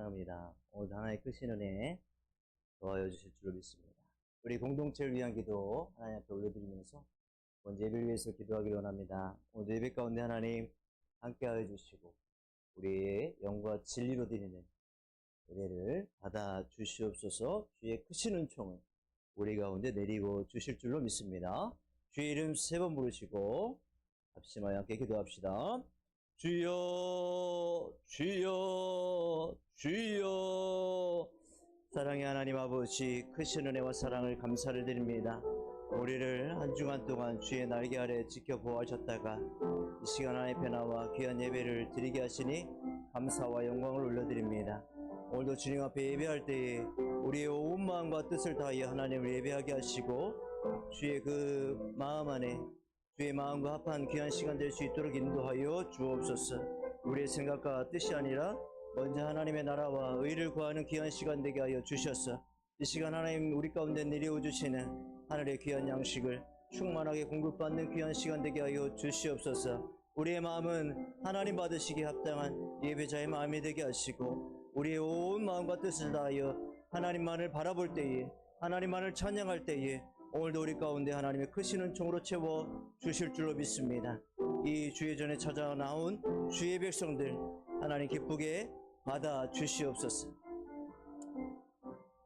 찬양합니다. 오늘 하나님의 크신 은혜 도와여 주실 줄로 믿습니다. 우리 공동체를 위한 기도 하나님 앞에 올려드리면서 먼저 예배를 위해서 기도하기를 원합니다. 오늘 예배 가운데 하나님 함께하여 주시고 우리의 영과 진리로 드리는 예배를 받아 주시옵소서. 주의 크신 은총을 우리 가운데 내리고 주실 줄로 믿습니다. 주의 이름 3번 부르시고 합심하여 함께 기도합시다. 주여 주여 주여. 사랑의 하나님 아버지, 크신 은혜와 사랑을 감사를 드립니다. 우리를 한 주간 동안 주의 날개 아래 지켜보아주셨다가 이 시간 하나님 나와 귀한 예배를 드리게 하시니 감사와 영광을 올려드립니다. 오늘도 주님 앞에 예배할 때에 우리의 온 마음과 뜻을 다하여 하나님을 예배하게 하시고 주의 그 마음 안에 주의 마음과 합한 귀한 시간 될 수 있도록 인도하여 주옵소서. 우리의 생각과 뜻이 아니라 먼저 하나님의 나라와 의를 구하는 귀한 시간 되게 하여 주셔서 이 시간 하나님 우리 가운데 내려오 주시는 하늘의 귀한 양식을 충만하게 공급받는 귀한 시간 되게 하여 주시옵소서. 우리의 마음은 하나님 받으시기에 합당한 예배자의 마음이 되게 하시고 우리의 온 마음과 뜻을 다하여 하나님만을 바라볼 때에 하나님만을 찬양할 때에 오늘도 우리 가운데 하나님의 크신 은총으로 채워 주실 줄로 믿습니다. 이 주의 전에 찾아 나온 주의 백성들 하나님 기쁘게 받아 주시옵소서.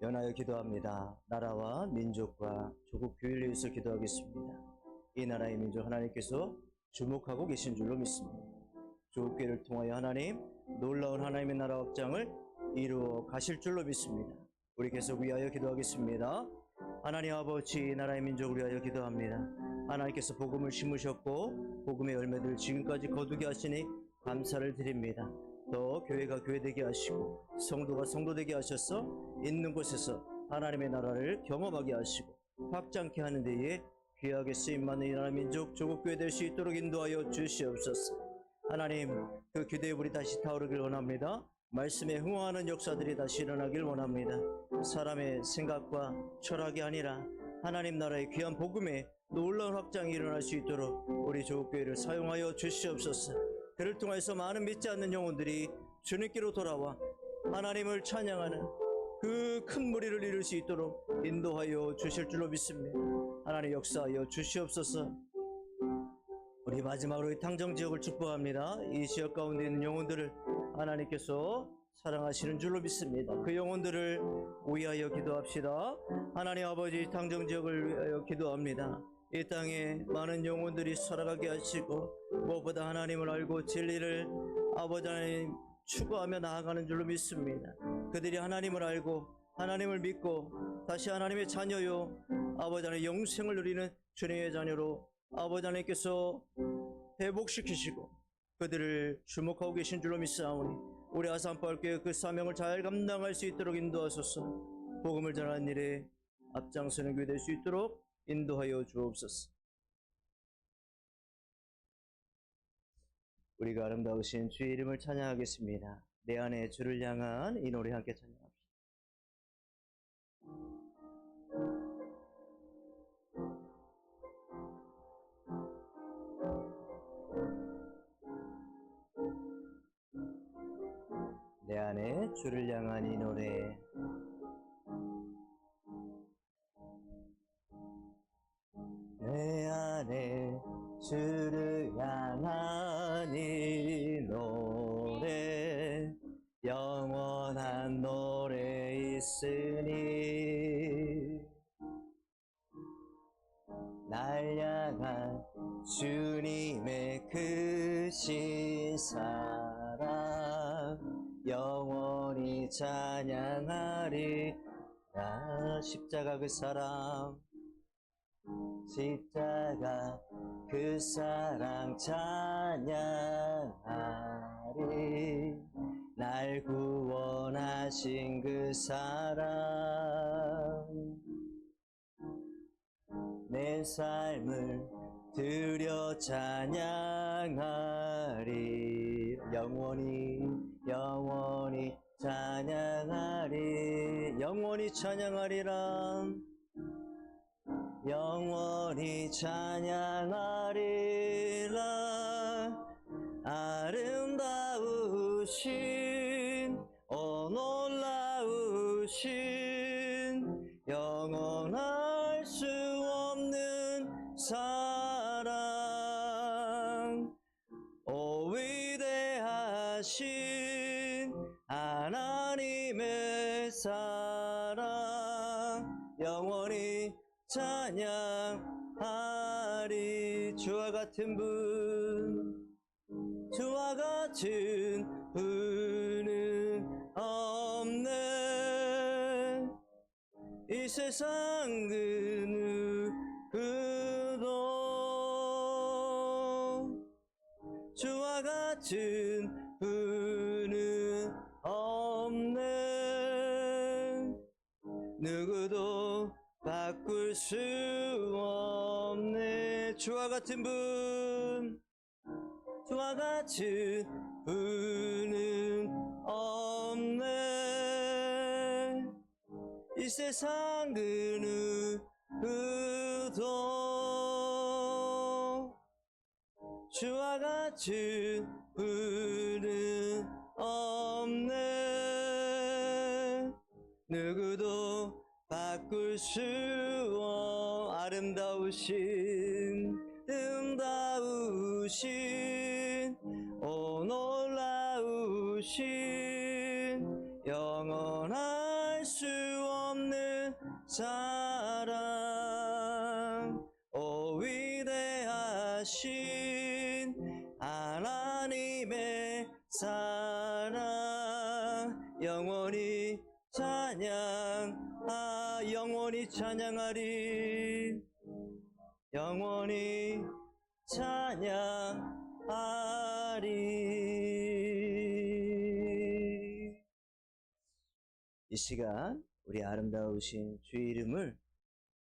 연하여 기도합니다. 나라와 민족과 조국 교회를 위해서 기도하겠습니다. 이 나라의 민족 하나님께서 주목하고 계신 줄로 믿습니다. 조국 교회를 통하여 하나님 놀라운 하나님의 나라 확장을 이루어 가실 줄로 믿습니다. 우리 계속 위하여 기도하겠습니다. 하나님 아버지, 나라의 민족을 위하여 기도합니다. 하나님께서 복음을 심으셨고 복음의 열매들을 지금까지 거두게 하시니 감사를 드립니다. 또 교회가 교회되게 하시고 성도가 성도되게 하셔서 있는 곳에서 하나님의 나라를 경험하게 하시고 확장케 하는 데에 귀하게 쓰임받는 이 나라 민족 조국교회 될 수 있도록 인도하여 주시옵소서. 하나님, 그 기도의 불이 다시 타오르길 원합니다. 말씀에 흥황하는 역사들이 다시 일어나길 원합니다. 사람의 생각과 철학이 아니라 하나님 나라의 귀한 복음에 놀라운 확장이 일어날 수 있도록 우리 조국교회를 사용하여 주시옵소서. 그를 통해서 많은 믿지 않는 영혼들이 주님께로 돌아와 하나님을 찬양하는 그 큰 무리를 이룰 수 있도록 인도하여 주실 줄로 믿습니다. 하나님 역사하여 주시옵소서. 우리 마지막으로 이 탕정 지역을 축복합니다. 이 지역 가운데 있는 영혼들을 하나님께서 사랑하시는 줄로 믿습니다. 그 영혼들을 위하여 기도합시다. 하나님 아버지, 탕정 지역을 위하여 기도합니다. 이 땅에 많은 영혼들이 살아가게 하시고 무엇보다 하나님을 알고 진리를 아버지 하나님 추구하며 나아가는 줄로 믿습니다. 그들이 하나님을 알고 하나님을 믿고 다시 하나님의 자녀요 아버지 하나님 영생을 누리는 주님의 자녀로 아버지 하나님께서 회복시키시고 그들을 주목하고 계신 줄로 믿사오니 우리 아산벌교회 그 사명을 잘 감당할 수 있도록 인도하소서. 복음을 전하는 일에 앞장서는 교회 될 수 있도록 인도하여 주옵소서. 우리가 아름다우신 주의 이름을 찬양하겠습니다. 내 안에 주를 향한 이 노래 함께 찬양합시다. 내 안에 주를 향한 이 노래. 내 안에 주를 향한 이 노래 영원한 노래 있으니 날 향한 주님의 크신 사랑 영원히 찬양하리라. 십자가 그 사랑 십자가 그 사랑 찬양하리. 날 구원하신 그 사랑 내 삶을 드려 찬양하리. 영원히 찬양하리. 영원히 찬양하리라. 영원히 찬양하리라. 아름다우신 오 아름다우신 영원할 수 없는 사랑 오 위대하신 하나님의 사랑 영원히 찬양하리 주와 같은 분은 없네 이 세상 그 누구도 주와 같은 분은 없네 누구도 바꿀 수 없네 주와 같은 분은 없네 이 세상 그 누구도 주와 같은 분은 없네 누구도 바꿀 수 아름다우신 오 놀라우신 영원할 수 없는 사랑 오 위대하신 하나님의 사랑 영원히 찬양하리 영원히 찬양하리 이 시간 우리 아름다우신 주의 이름을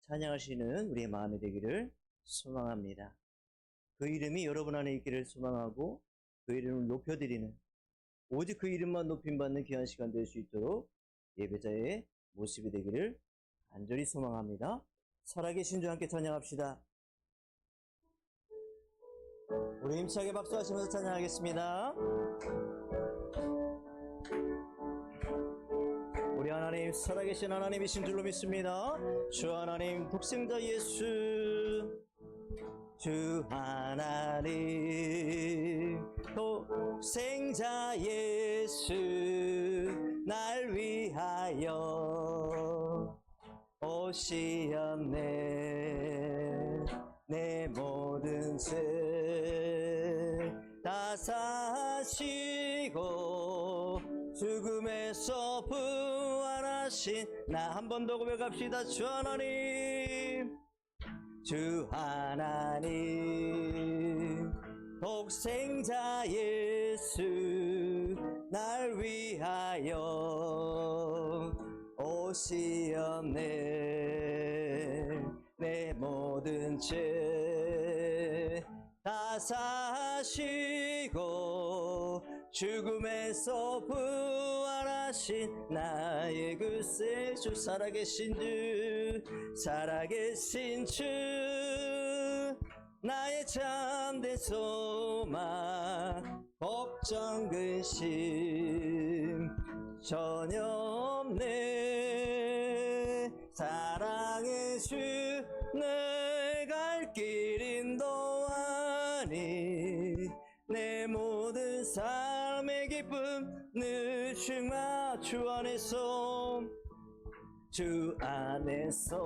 찬양하시는 우리의 마음이 되기를 소망합니다. 그 이름이 여러분 안에 있기를 소망하고 그 이름을 높여드리는 오직 그 이름만 높임받는 귀한 시간 될 수 있도록 예배자의 모습이 되기를 간절히 소망합니다. 살아계신 주 함께 찬양합시다. 우리 힘차게 박수하시면서 찬양하겠습니다. 우리 하나님 살아계신 하나님이신 줄로 믿습니다. 주 하나님 독생자 예수 주 하나님 독생자 예수 날 위하여 오시었네 내 모든 죄 다 사시고 죽음에서 부활하신 나 한 번 더 고백합시다. 주 하나님 독생자 예수 날 위하여 오시었네 내 모든 죄 다 사시고 죽음에서 부활하신 나의 글쎄 주 살아계신 주 나의 참된 소망 걱정 근심 전혀 없네 사랑의 주 내 갈 길 인도하니 내 모든 삶의 기쁨 늘 충만 주 안에서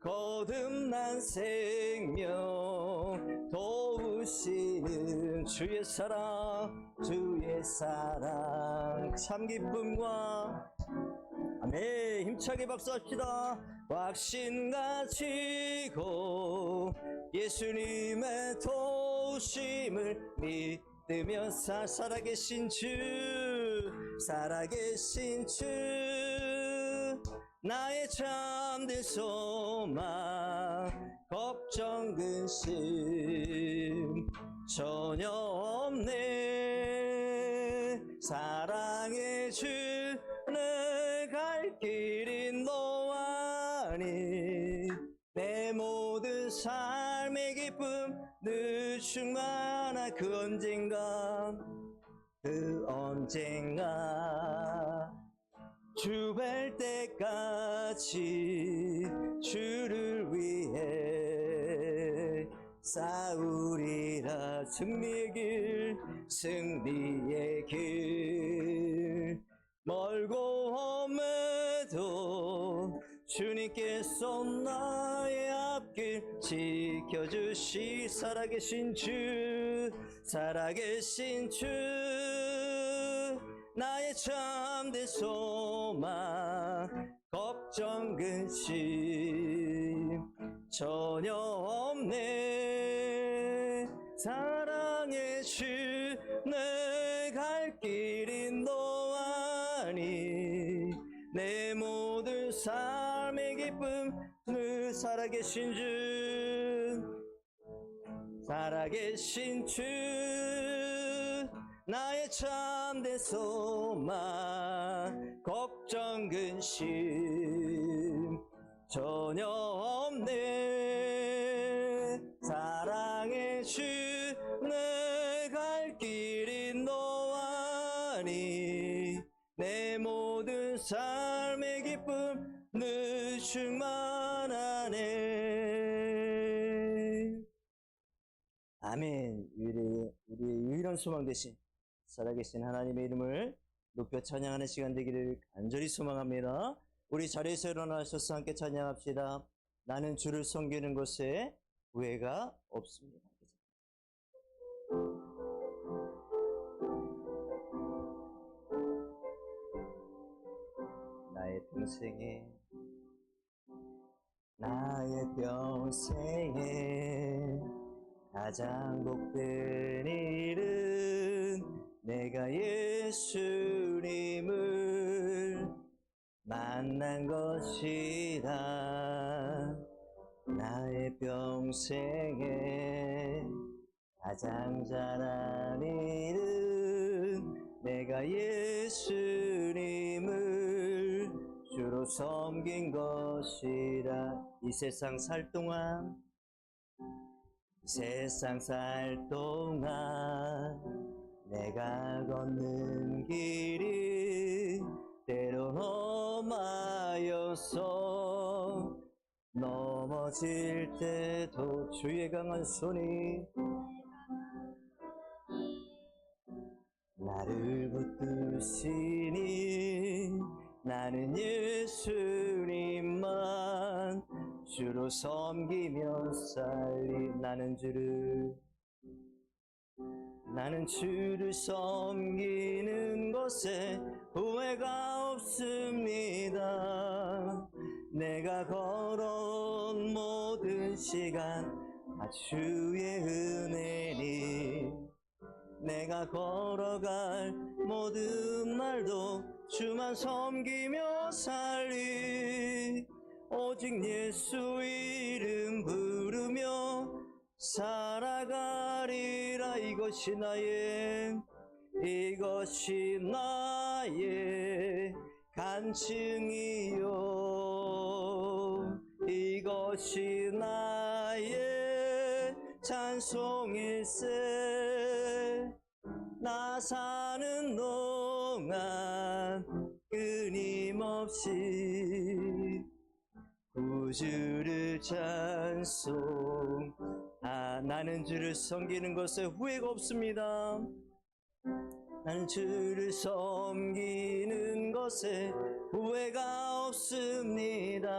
거듭난 생명 도우시는 주의 사랑 참 기쁨과 아멘 힘차게 박수합시다. 확신 가지고 예수님의 도우심을 믿으며 살아계신 주 나의 참된 소망 걱정 근심 전혀 없네 사랑의 주 내 갈 길 인도하니 내 모든 삶의 기쁨 늘 충만한 그 언젠가 주 뵐 때까지 주를 위해 싸우리라. 승리의 길, 승리의 길. 멀고 험해도 주님께서 나의 앞길 지켜주시. 살아계신 주, 살아계신 주, 나의 참된 소망, 걱정 근심 전혀 없네. 사랑의 주, 내 갈 길이 너 아니. 내 모든 삶의 기쁨, 늘 살아계신 주, 살아계신 주, 나의 참된 소망, 걱정 근심 전혀 없네. 사랑의 주, 내 갈 길이 너 아니. 내 모든 삶의 기쁨 늘 충만하네. 아멘. 우리의 유일한 소망 되신 살아계신 하나님의 이름을 높여 찬양하는 시간 되기를 간절히 소망합니다. 우리 자리에서 일어나셔서 함께 찬양합시다. 나는 주를 섬기는 것에 후회가 없습니다. 나의 평생에 가장 복된 일은 내가 예수님을 만난 것이다. 나의 평생에 가장 잘한 일은 내가 예수님을 주로 섬긴 것이라. 이 세상 살 동안 내가 걷는 길이 때론 험하여서 넘어질 때도 주의 강한 손이 나를 붙드시니. 나는 예수님만 주로 섬기며 살리. 나는 주를 섬기는 것에 후회가 없습니다. 내가 걸어온 모든 시간 다 주의 은혜니. 내가 걸어갈 모든 날도 주만 섬기며 살리. 오직 예수 이름 부르며 살아가리라. 이것이 나의 간증이요. 이것이 나의 찬송일세. 나 사는 동안 끊임없이 구주를 찬송. 나는 주를 섬기는 것에 후회가 없습니다. 나는 주를 섬기는 것에 후회가 없습니다.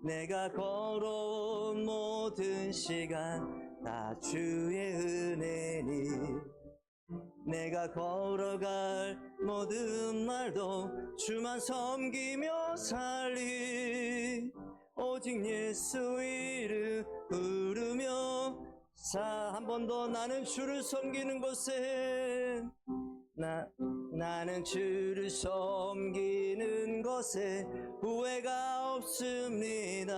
내가 걸어온 모든 시간 다 주의 은혜니. 내가 걸어갈 모든 날도 주만 섬기며 살리. 오직 예수 이름 부르며 한 번 더. 나는 주를 섬기는 것에 나는 주를 섬기는 것에 후회가 없습니다.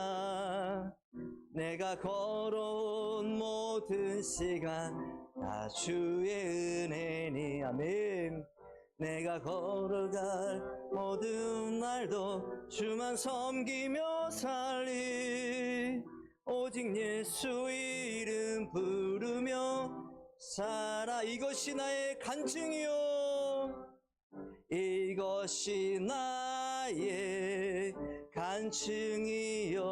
내가 걸어온 모든 시간 다 주의 은혜니. 아멘. 내가 걸어갈 모든 날도 주만 섬기며 살리. 오직 예수 이름 부르며 살아. 이것이 나의 간증이요. 이것이 나의 간증이요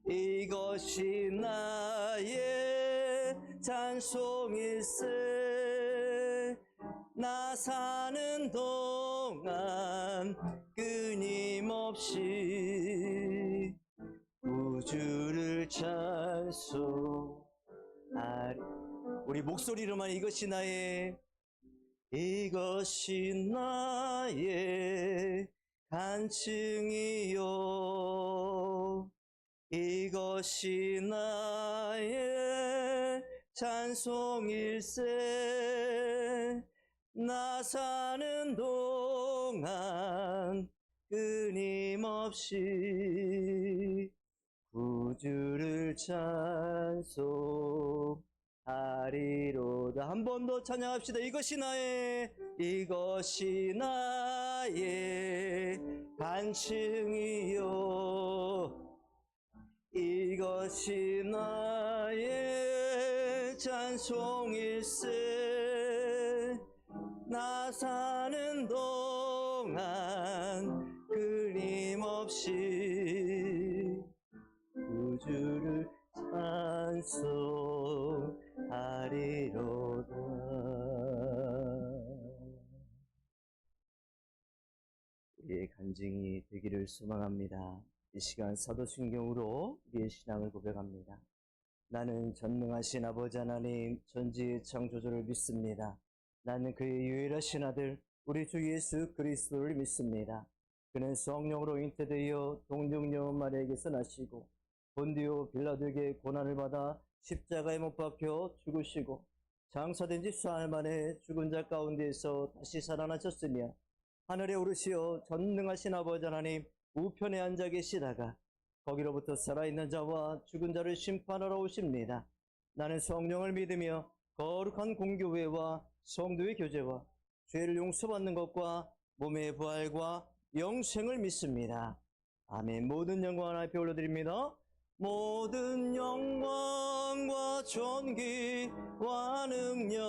이것이 나의 찬송일세 나 사는 동안 끊임없이 우주를 찬송하리. 우리 목소리로만 이것이 나의 간증이요 이것이 나의 찬송일세 나 사는 동안 끊임없이 구주를 찬송하리로다. 한 번 더 찬양합시다. 이것이 나의 간증이요 이것이 나의 찬송일세 나 사는 동안 끊임없이 우주를 찬송하리로다. 우리의 간증이 되기를 소망합니다. 이 시간 사도신경으로 우리의 신앙을 고백합니다. 나는 전능하신 아버지 하나님 전지의 창조주를 믿습니다. 나는 그의 유일하신 아들 우리 주 예수 그리스도를 믿습니다. 그는 성령으로 잉태되어 동정녀 마리아에게서 나시고 본디오 빌라도에게 고난을 받아 십자가에 못 박혀 죽으시고 장사된 지 수할 만에 죽은 자 가운데에서 다시 살아나셨으며 하늘에 오르시어 전능하신 아버지 하나님 우편에 앉아 계시다가 거기로부터 살아있는 자와 죽은 자를 심판하러 오십니다. 나는 성령을 믿으며 거룩한 공교회와 성도의 교제와 죄를 용서받는 것과 몸의 부활과 영생을 믿습니다. 아멘. 모든 영광 하나님 앞에 올려드립니다. 모든 영광과 존귀와 능력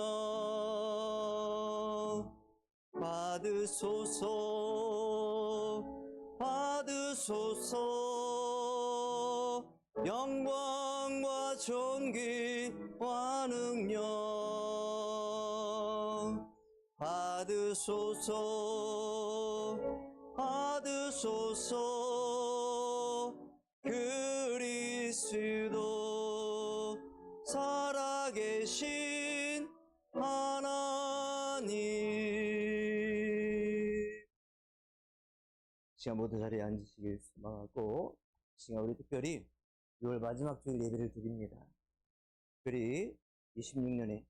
받으소서 영광과 존귀와 능력 받으소서 그리스도 살아계신 하나님. 시간 모두 자리에 앉으시길 소망하고 시간 우리 특별히 6월 마지막 주일 예배를 드립니다. 특별히 26년에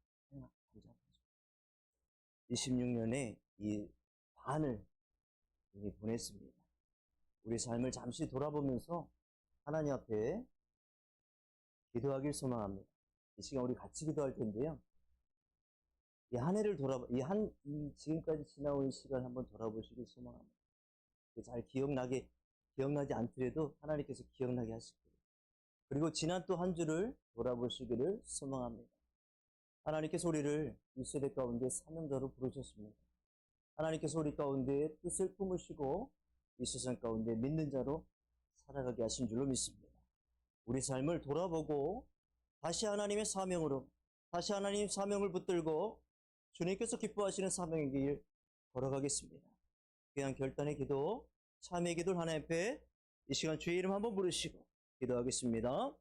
이 반을 이미 보냈습니다. 우리 삶을 잠시 돌아보면서 하나님 앞에 기도하길 소망합니다. 이 시간 우리 같이 기도할 텐데요. 이 한 해를 지금까지 지나온 시간 한번 돌아보시길 소망합니다. 잘 기억나지 않더라도 하나님께서 기억나게 하실 거예요. 그리고 지난 또 한 주를 돌아보시기를 소망합니다. 하나님께서 우리를 이 세대 가운데 사명자로 부르셨습니다. 하나님께서 우리 가운데 뜻을 품으시고 이 세상 가운데 믿는 자로 살아가게 하신 줄로 믿습니다. 우리 삶을 돌아보고 다시 하나님의 사명으로 다시 하나님 사명을 붙들고 주님께서 기뻐하시는 사명의 길 걸어가겠습니다. 귀한 결단의 기도, 참회의 기도를 하나님 앞에 이 시간 주의 이름 한번 부르시고 기도하겠습니다.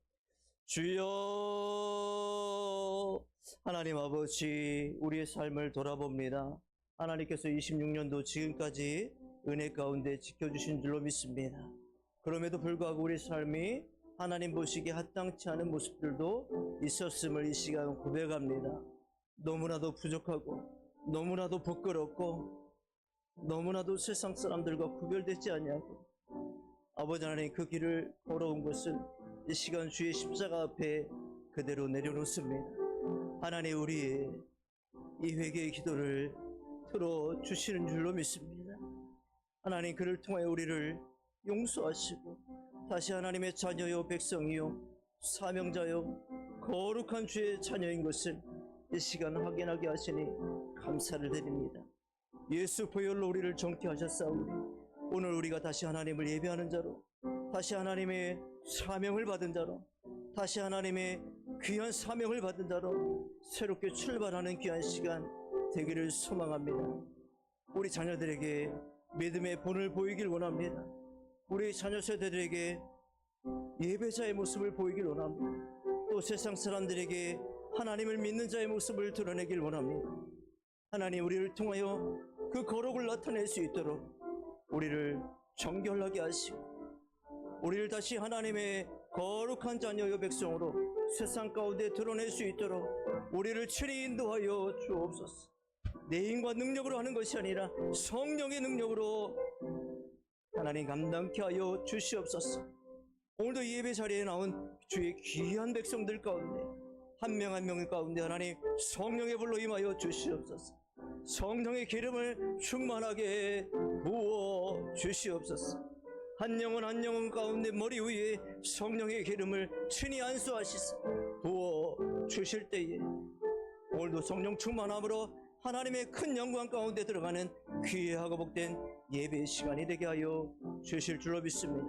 주여 하나님 아버지 우리의 삶을 돌아봅니다. 하나님께서 26년도 지금까지 은혜 가운데 지켜주신 줄로 믿습니다. 그럼에도 불구하고 우리 삶이 하나님 보시기에 합당치 않은 모습들도 있었음을 이 시간 고백합니다. 너무나도 부족하고 너무나도 부끄럽고 너무나도 세상 사람들과 구별되지 아니하고 아버지 하나님 그 길을 걸어온 것은 이 시간 주의 십자가 앞에 그대로 내려놓습니다. 하나님 우리의 이 회개의 기도를 들어주시는 줄로 믿습니다. 하나님 그를 통해 우리를 용서하시고 다시 하나님의 자녀요 백성이요 사명자요 거룩한 주의 자녀인 것을 이 시간 확인하게 하시니 감사를 드립니다. 예수 보혈로 우리를 정케하셨사오니 오늘 우리가 다시 하나님을 예배하는 자로, 다시 하나님의 사명을 받은 자로, 다시 하나님의 귀한 사명을 받은 자로 새롭게 출발하는 귀한 시간 되기를 소망합니다. 우리 자녀들에게 믿음의 본을 보이길 원합니다. 우리 자녀 세대들에게 예배자의 모습을 보이길 원합니다. 또 세상 사람들에게 하나님을 믿는 자의 모습을 드러내길 원합니다. 하나님, 우리를 통하여 그 거룩을 나타낼 수 있도록 우리를 정결하게 하시고 우리를 다시 하나님의 거룩한 자녀여 백성으로 세상 가운데 드러낼 수 있도록 우리를 친히 인도하여 주옵소서. 내 힘과 능력으로 하는 것이 아니라 성령의 능력으로 하나님 감당케 하여 주시옵소서. 오늘도 이 예배 자리에 나온 주의 귀한 백성들 가운데 한 명 한 명 가운데 하나님 성령의 불로 임하여 주시옵소서. 성령의 기름을 충만하게 부어 주시옵소서. 한 영혼 한 영혼 가운데 머리 위에 성령의 기름을 친히 안수하시사 부어 주실 때에 오늘도 성령 충만함으로 하나님의 큰 영광 가운데 들어가는 귀하고 복된 예배의 시간이 되게 하여 주실 줄로 믿습니다.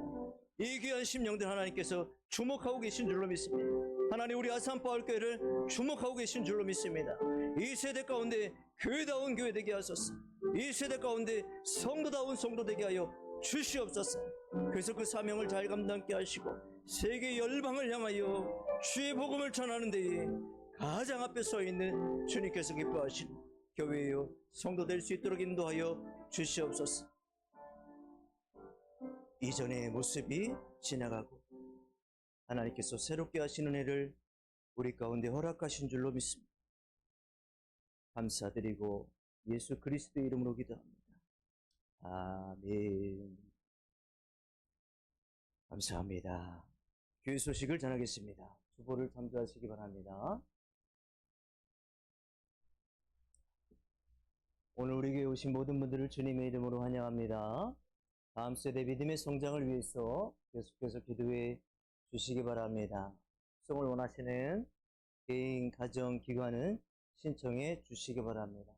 이 귀한 심령들 하나님께서 주목하고 계신 줄로 믿습니다. 하나님, 우리 아산바울교회를 주목하고 계신 줄로 믿습니다. 이 세대 가운데 교회다운 교회 되게 하소서. 이 세대 가운데 성도다운 성도 되게 하여 주시옵소서. 그래서 그 사명을 잘 감당케 하시고 세계 열방을 향하여 주의 복음을 전하는 데에 가장 앞에 서 있는 주님께서 기뻐하시는 교회요 성도 될 수 있도록 인도하여 주시옵소서. 이전의 모습이 지나가고 하나님께서 새롭게 하시는 해를 우리 가운데 허락하신 줄로 믿습니다. 감사드리고 예수 그리스도의 이름으로 기도합니다. 아멘. 감사합니다. 교회 소식을 전하겠습니다. 주보를 참조하시기 바랍니다. 오늘 우리 교회에 오신 모든 분들을 주님의 이름으로 환영합니다. 다음 세대 믿음의 성장을 위해서 계속해서 기도해 주시기 바랍니다. 수송을 원하시는 개인, 가정, 기관은 신청해 주시기 바랍니다.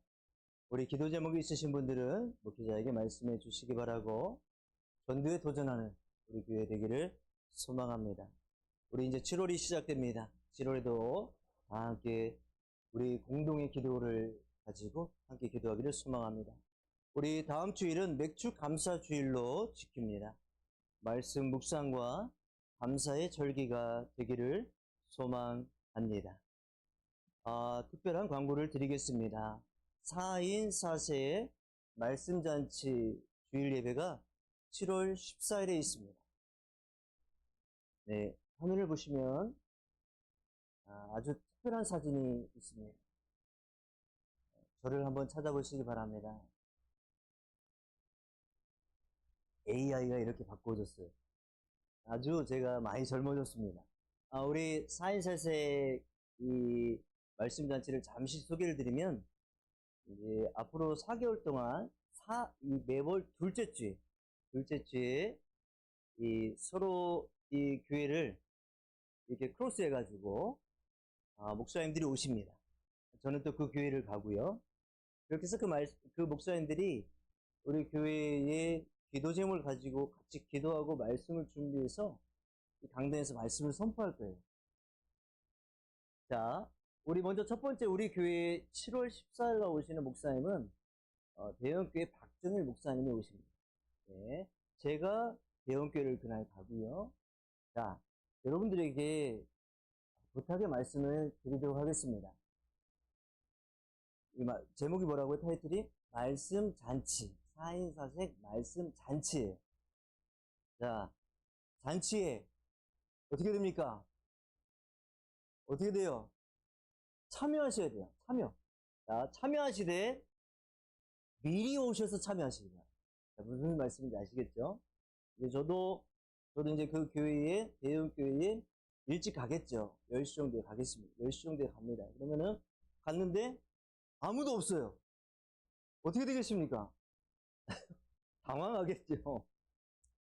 우리 기도 제목이 있으신 분들은 목회자에게 말씀해 주시기 바라고 전도에 도전하는 우리 교회 되기를 소망합니다. 우리 이제 7월이 시작됩니다. 7월에도 다 함께 우리 공동의 기도를 가지고 함께 기도하기를 소망합니다. 우리 다음 주일은 맥주 감사 주일로 지킵니다. 말씀 묵상과 감사의 절기가 되기를 소망합니다. 특별한 광고를 드리겠습니다. 4인 4세의 말씀잔치 주일 예배가 7월 14일에 있습니다. 네, 화면을 보시면 아주 특별한 사진이 있습니다. 저를 한번 찾아보시기 바랍니다. AI가 이렇게 바꿔줬어요. 아주 제가 많이 젊어졌습니다. 우리 4인 4세 이 말씀잔치를 잠시 소개를 드리면, 이제 앞으로 4개월 동안 매월 둘째 주에 서로 이 교회를 이렇게 크로스 해가지고 목사님들이 오십니다. 저는 또 그 교회를 가고요. 그렇게 해서 그 목사님들이 우리 교회의 기도 제목을 가지고 같이 기도하고 말씀을 준비해서 강단에서 말씀을 선포할 거예요. 자, 우리 먼저 첫 번째 우리 교회에 7월 14일 날 오시는 목사님은 대형교회 박정일 목사님이 오십니다. 네, 제가 대형교회를 그날 가고요. 자, 여러분들에게 부탁의 말씀을 드리도록 하겠습니다. 제목이 뭐라고요? 타이틀이? 말씀 잔치. 4인 4색 말씀 잔치예요. 자, 잔치에 어떻게 됩니까? 어떻게 돼요? 참여하셔야 돼요. 자, 참여하시되 미리 오셔서 참여하시기 바랍니다. 무슨 말씀인지 아시겠죠? 이제 저도 이제 그 교회에, 대형 교회에 일찍 가겠죠. 10시 정도에 가겠습니다. 10시 정도에 갑니다. 그러면은 갔는데 아무도 없어요. 어떻게 되겠습니까? 당황하겠죠.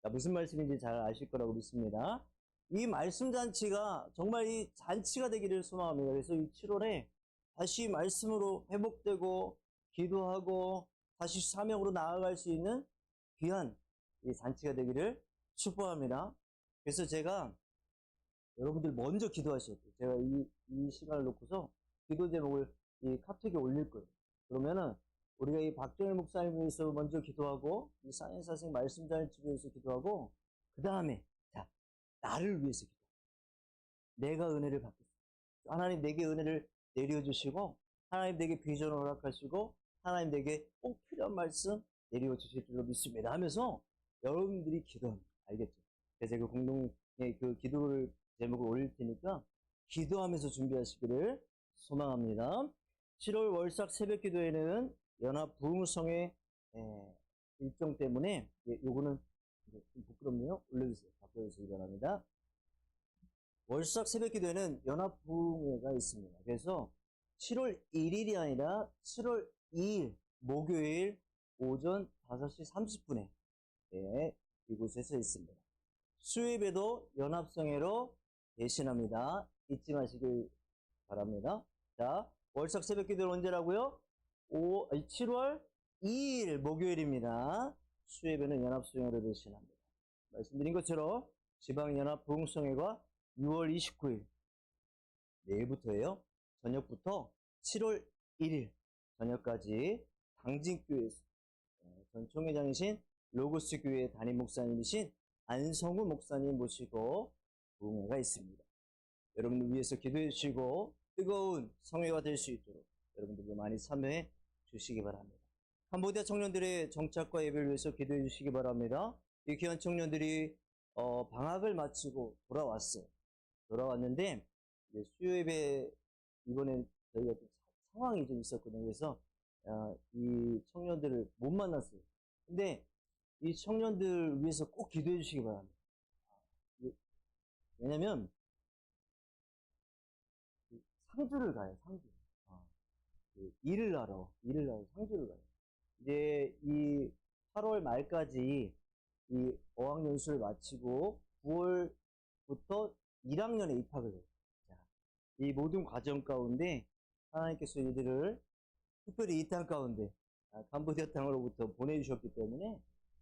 자, 무슨 말씀인지 잘 아실 거라고 믿습니다. 이 말씀 잔치가 정말 이 잔치가 되기를 소망합니다. 그래서 이 7월에 다시 말씀으로 회복되고 기도하고 다시 사명으로 나아갈 수 있는 귀한 이 잔치가 되기를 축복합니다. 그래서 제가 여러분들 먼저 기도하셔야 돼요. 제가 이 시간을 놓고서 기도 제목을 이 카톡에 올릴 거예요. 그러면은 우리가 이 박정일 목사님 위해서 먼저 기도하고 이 사인사 선생 말씀 잔치 위해서 기도하고 그 다음에 자 나를 위해서 기도. 내가 은혜를 받겠습니다. 하나님 내게 은혜를 내려주시고 하나님 내게 비전을 허락하시고 하나님 내게 꼭 필요한 말씀 내려주실 줄로 믿습니다 하면서 여러분들이 기도합니다. 알겠죠? 그래서 제가 공동의 그 기도를 제목을 올릴 테니까 기도하면서 준비하시기를 소망합니다. 7월 월삭 새벽 기도에는 연합 부흥성의 일정 때문에 요거는 좀 부끄럽네요. 올려주세요. 바꿔주시기 바랍니다. 월삭 새벽 기도에는 연합 부흥회가 있습니다. 그래서 7월 1일이 아니라 7월 2일 목요일 오전 5시 30분에 이곳에서 있습니다. 수요일에도 연합성회로 대신합니다. 잊지 마시길 바랍니다. 자, 월삭 새벽 기도는 언제라고요? 7월 2일 목요일입니다. 수요일에는 연합성회로 대신합니다. 말씀드린 것처럼 지방연합 부흥성회가 6월 29일 내일부터예요. 저녁부터 7월 1일 저녁까지 당진교회에서 전 총회장이신 로고스 교회 담임 목사님이신 안성우 목사님 모시고 부흥회가 있습니다. 여러분들 위해서 기도해 주시고 뜨거운 성회가 될 수 있도록 여러분들도 많이 참여해 주시기 바랍니다. 캄보디아 청년들의 정착과 예배를 위해서 기도해 주시기 바랍니다. 이 귀한 청년들이 방학을 마치고 돌아왔는데 수요 예배 이번엔 저희가 좀 상황이 좀 있었거든요. 그래서 이 청년들을 못 만났어요. 근데 이 청년들 위해서 꼭 기도해 주시기 바랍니다. 왜냐면 상주를 가요. 상주. 일을 하러 상주를 가요. 이제 이 8월 말까지 이 어학연수를 마치고 9월부터 1학년에 입학을 해요. 자, 이 모든 과정 가운데 하나님께서 이들을 특별히 이 땅 가운데 캄보디아 땅으로부터 보내주셨기 때문에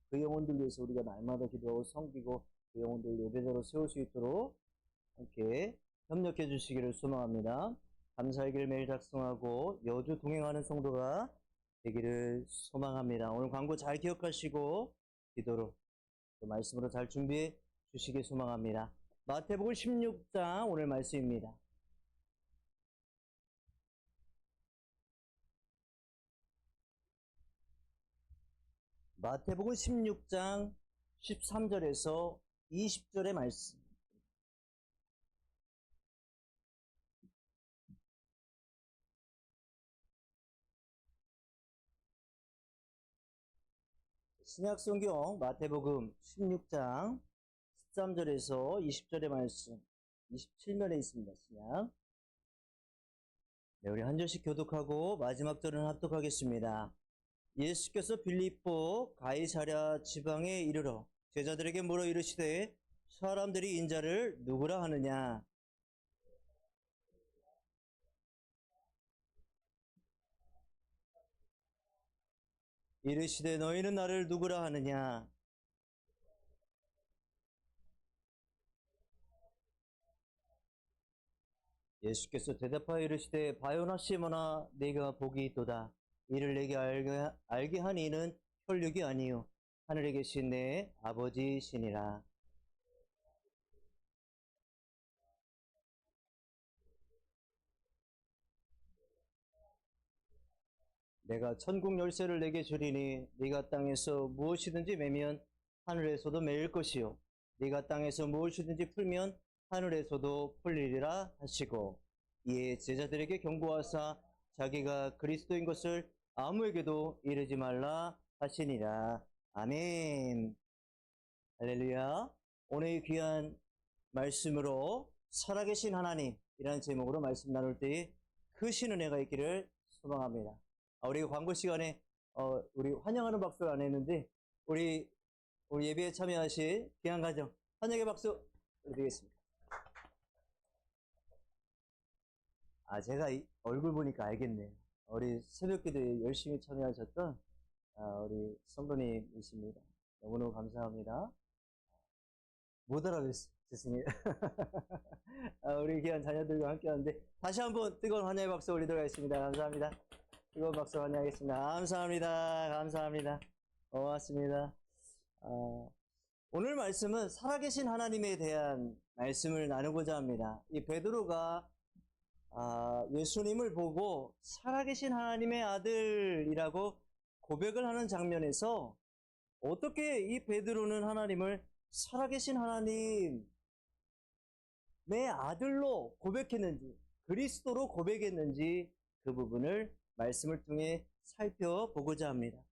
그 영혼들 위해서 우리가 날마다 기도하고 섬기고 그 영혼들 예배자로 세울 수 있도록 함께 협력해 주시기를 소망합니다. 감사의 매일 작성하고 여주 동행하는 성도가 되기를 소망합니다. 오늘 광고 잘 기억하시고 기도로 또 말씀으로 잘 준비해 주시길 소망합니다. 마태복음 16장 오늘 말씀입니다. 마태복음 16장 13절에서 20절의 말씀. 신약성경 마태복음 16장 13절에서 20절의 말씀 27면에 있습니다. 신약. 네, 우리 한 절씩 교독하고 마지막 절은 합독하겠습니다. 예수께서 빌립보 가이사랴 지방에 이르러 제자들에게 물어 이르시되 사람들이 인자를 누구라 하느냐? 이르시되 너희는 나를 누구라 하느냐? 예수께서 대답하여 이르시되 바요나 시몬아 네가 복이 있도다. 이를 내게 알게 한 이는 혈육이 아니요 하늘에 계신 내 아버지시니라. 내가 천국 열쇠를 내게 주리니 네가 땅에서 무엇이든지 매면 하늘에서도 매일 것이요 네가 땅에서 무엇이든지 풀면 하늘에서도 풀리리라 하시고 이에 제자들에게 경고하사 자기가 그리스도인 것을 아무에게도 이르지 말라 하시니라. 아멘. 할렐루야. 오늘 귀한 말씀으로 살아계신 하나님이라는 제목으로 말씀 나눌 때에 크신 은혜가 있기를 소망합니다. 우리 광고 시간에 우리 환영하는 박수를 안 했는데 우리 예배에 참여하실 귀한 가정 환영의 박수 드리겠습니다. 제가 얼굴 보니까 알겠네요. 우리 새벽기도에 열심히 참여하셨던 우리 성도님이십니다. 너무너무 감사합니다. 못 알아듣습니다. 우리 귀한 자녀들과 함께 하는데 다시 한번 뜨거운 환영의 박수 올리도록 하겠습니다. 감사합니다. 뜨거운 박수 환영하겠습니다. 감사합니다. 감사합니다. 고맙습니다. 오늘 말씀은 살아계신 하나님에 대한 말씀을 나누고자 합니다. 이 베드로가 예수님을 보고 살아계신 하나님의 아들이라고 고백을 하는 장면에서 어떻게 이 베드로는 하나님을 살아계신 하나님의 아들로 고백했는지, 그리스도로 고백했는지 그 부분을 말씀을 통해 살펴보고자 합니다.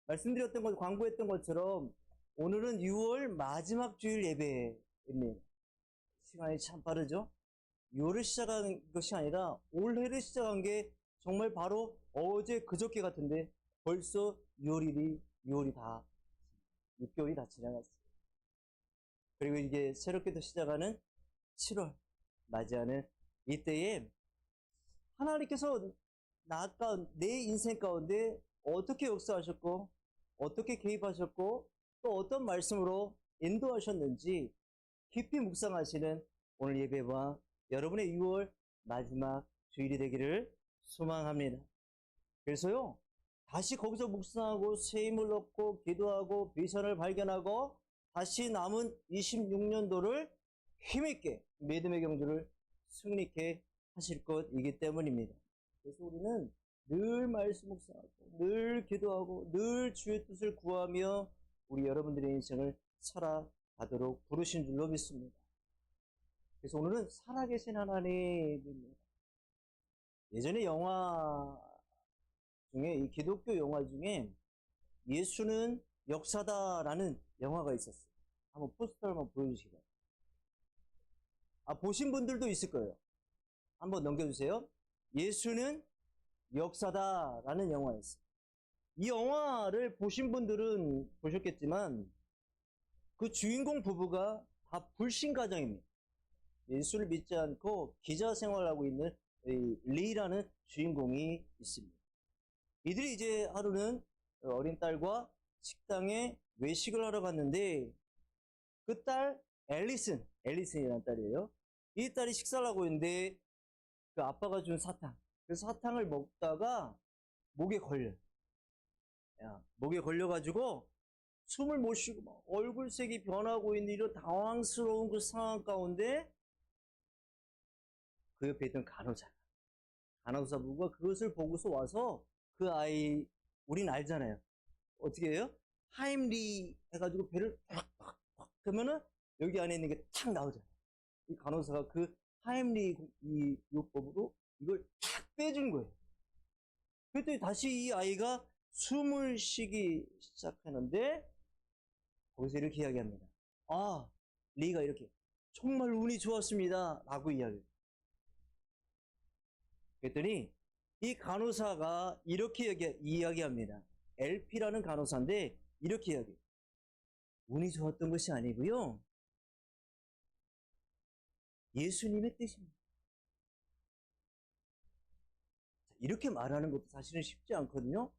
말씀드렸던 것, 광고했던 것처럼 오늘은 6월 마지막 주일 예배입니다. 시간이 참 빠르죠? 6월을 시작한 것이 아니라 올해를 시작한 게 정말 바로 어제 그저께 같은데 벌써 6월이 다 6개월이 다 지나갔어요. 그리고 이제 새롭게 또 시작하는 7월 맞이하는 이때에 하나님께서 내 인생 가운데 어떻게 역사하셨고 어떻게 개입하셨고 또 어떤 말씀으로 인도하셨는지 깊이 묵상하시는 오늘 예배와 여러분의 6월 마지막 주일이 되기를 소망합니다. 그래서요, 다시 거기서 묵상하고 새 힘을 얻고 기도하고 비전을 발견하고 다시 남은 26년도를 힘있게 믿음의 경주를 승리케 하실 것이기 때문입니다. 그래서 우리는 늘 말씀 묵상하고 늘 기도하고 늘 주의 뜻을 구하며 우리 여러분들의 인생을 살아가도록 부르신 줄로 믿습니다. 그래서 오늘은 살아계신 하나님입니다. 예전에 영화 중에, 이 기독교 영화 중에 예수는 역사다라는 영화가 있었어요. 한번 포스터를 한번 보여주시고요. 보신 분들도 있을 거예요. 한번 넘겨주세요. 예수는 역사다라는 영화였어요. 이 영화를 보신 분들은 보셨겠지만 그 주인공 부부가 다 불신 가정입니다. 예수를 믿지 않고 기자 생활하고 있는 리라는 주인공이 있습니다. 이들이 이제 하루는 어린 딸과 식당에 외식을 하러 갔는데 그 딸 앨리슨이라는 딸이에요. 이 딸이 식사를 하고 있는데 그 아빠가 준 사탕, 그 사탕을 먹다가 목에 걸려가지고 숨을 못 쉬고 막 얼굴색이 변하고 있는 이런 당황스러운 그 상황 가운데 그 옆에 있던 간호사부가 그것을 보고서 와서 그 아이, 우린 알잖아요. 어떻게 해요? 하임리 해가지고 배를 팍팍팍 그러면은 여기 안에 있는 게 탁 나오잖아요. 이 간호사가 그 하임리 이 요법으로 이걸 탁 빼준 거예요. 그랬더니 다시 이 아이가 숨을 쉬기 시작하는데 거기서 이렇게 이야기합니다. 리가 이렇게 정말 운이 좋았습니다 라고 이야기해요. 그랬더니 이 간호사가 이렇게 이야기합니다. LP라는 간호사인데 이렇게 이야기해요. 운이 좋았던 것이 아니고요, 예수님의 뜻입니다. 이렇게 말하는 것도 사실은 쉽지 않거든요.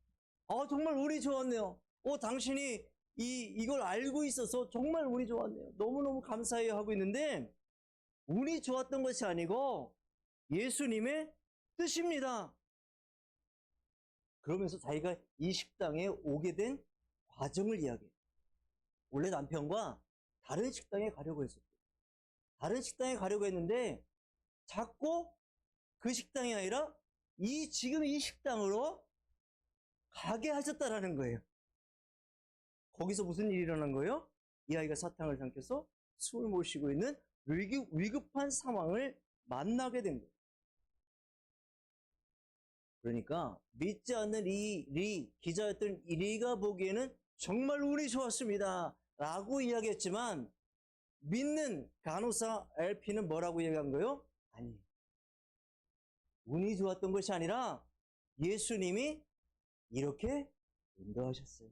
정말 운이 좋았네요. 당신이 이걸 알고 있어서 정말 운이 좋았네요. 너무너무 감사해요 하고 있는데 운이 좋았던 것이 아니고 예수님의 뜻입니다. 그러면서 자기가 이 식당에 오게 된 과정을 이야기해요. 원래 남편과 다른 식당에 가려고 했었대요. 다른 식당에 가려고 했는데 자꾸 그 식당이 아니라 지금 이 식당으로 가게 하셨다라는 거예요. 거기서 무슨 일이 일어난 거예요? 이 아이가 사탕을 삼켜서 숨을 못 쉬고 있는 위급한 상황을 만나게 된 거예요. 그러니까 믿지 않는 기자였던 이 리가 보기에는 정말 운이 좋았습니다 라고 이야기했지만 믿는 간호사 LP는 뭐라고 이야기한 거예요? 아니, 운이 좋았던 것이 아니라 예수님이 이렇게 인도하셨어요.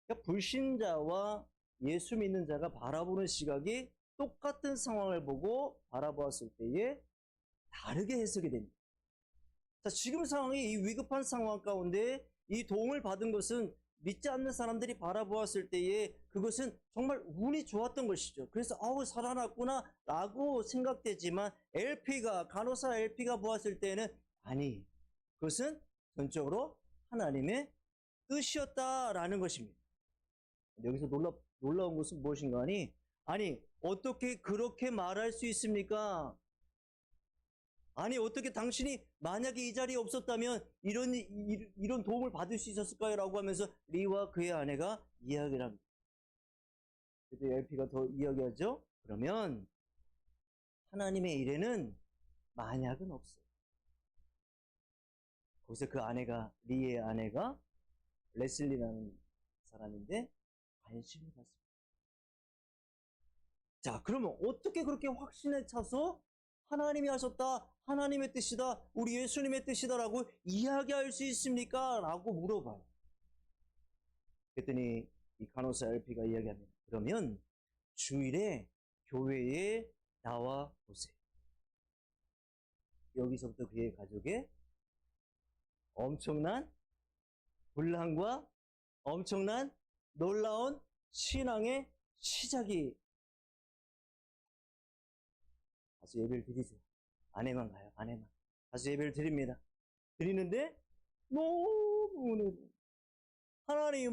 그러니까 불신자와 예수 믿는 자가 바라보는 시각이 똑같은 상황을 보고 바라보았을 때에 다르게 해석이 됩니다. 자, 지금 상황이 이 위급한 상황 가운데 이 도움을 받은 것은 믿지 않는 사람들이 바라보았을 때에 그것은 정말 운이 좋았던 것이죠. 그래서 살아났구나 라고 생각되지만 간호사 LP가 보았을 때는 아니, 그것은 전적으로 하나님의 뜻이었다라는 것입니다. 여기서 놀라운 것은 무엇인가 하니, 아니 어떻게 그렇게 말할 수 있습니까? 아니 어떻게 당신이 만약에 이 자리에 없었다면 이런 도움을 받을 수 있었을까요? 라고 하면서 리와 그의 아내가 이야기를 합니다. 그때 LP가 더 이야기하죠. 그러면 하나님의 일에는 만약은 없어요. 거기서 리의 아내가 레슬리라는 사람인데 관심을 갖습니다. 자, 그러면 어떻게 그렇게 확신에 차서 하나님이 하셨다, 하나님의 뜻이다, 우리 예수님의 뜻이다라고 이야기할 수 있습니까? 라고 물어봐요. 그랬더니 이 간호사 LP가 이야기합니다. 그러면 주일에 교회에 나와 보세요. 여기서부터 그의 가족의 엄청난 분란과 엄청난 놀라운 신앙의 시작이. 가서 예배를 드리죠. 아내만 가요. 아내만 가서 예배를 드립니다. 드리는데 너무 은혜로 하나님이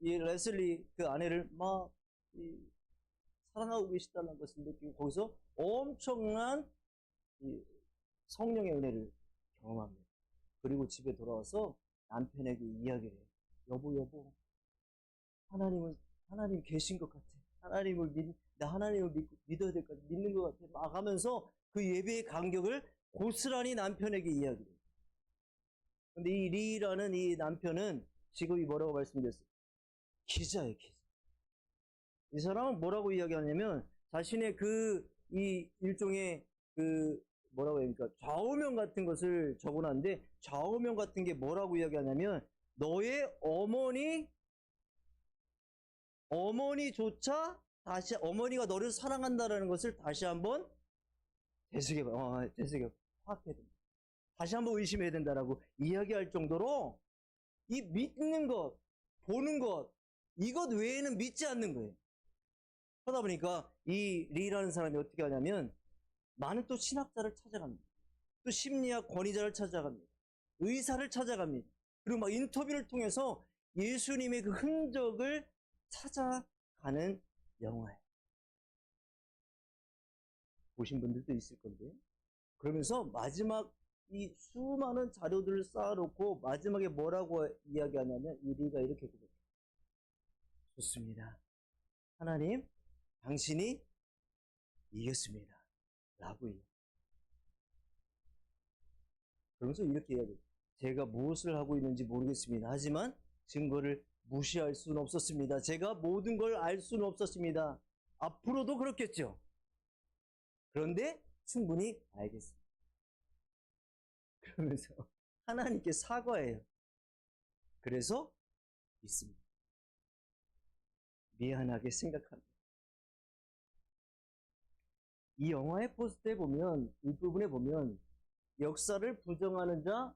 이 레슬리 그 아내를 사랑하고 계시다는 것을 느끼고 거기서 엄청난 성령의 은혜를 경험합니다. 그리고 집에 돌아와서 남편에게 이야기를 해요. 여보, 하나님 계신 것 같아. 나 하나님을 믿어야 될 것 같아. 믿는 것 같아. 막 하면서 그 예배의 간격을 고스란히 남편에게 이야기해요. 근데 이 리라는 이 남편은 직업이 뭐라고 말씀드렸어요? 기자예요, 기자. 이 사람은 뭐라고 이야기하냐면 자신의 이 일종의 뭐라고 해야 됩니까? 좌우명 같은 것을 적어놨는데 좌우명 같은 게 뭐라고 이야기하냐면 너의 어머니조차 다시 어머니가 너를 사랑한다라는 것을 다시 한번 되새겨봐. 파악해야 된다. 다시 한번 의심해야 된다라고 이야기할 정도로 이 믿는 것, 보는 것, 이것 외에는 믿지 않는 거예요. 그러다 보니까 이 리라는 사람이 어떻게 하냐면 많은 또 신학자를 찾아갑니다. 또 심리학 권위자를 찾아갑니다. 의사를 찾아갑니다. 그리고 막 인터뷰를 통해서 예수님의 그 흔적을 찾아가는 영화예요. 보신 분들도 있을 건데. 그러면서 마지막 이 수많은 자료들을 쌓아놓고 마지막에 뭐라고 이야기하냐면 이 리가 이렇게 고백해요. 좋습니다. 하나님, 당신이 이겼습니다. 라고 이야기해요. 그러면서 이렇게 이야기해요. 제가 무엇을 하고 있는지 모르겠습니다. 하지만 증거를 무시할 수는 없었습니다. 제가 모든 걸 알 수는 없었습니다. 앞으로도 그렇겠죠. 그런데 충분히 알겠습니다. 그러면서 하나님께 사과해요. 그래서 믿습니다. 미안하게 생각합니다. 이 영화의 포스터에 보면, 이 부분에 보면 역사를 부정하는 자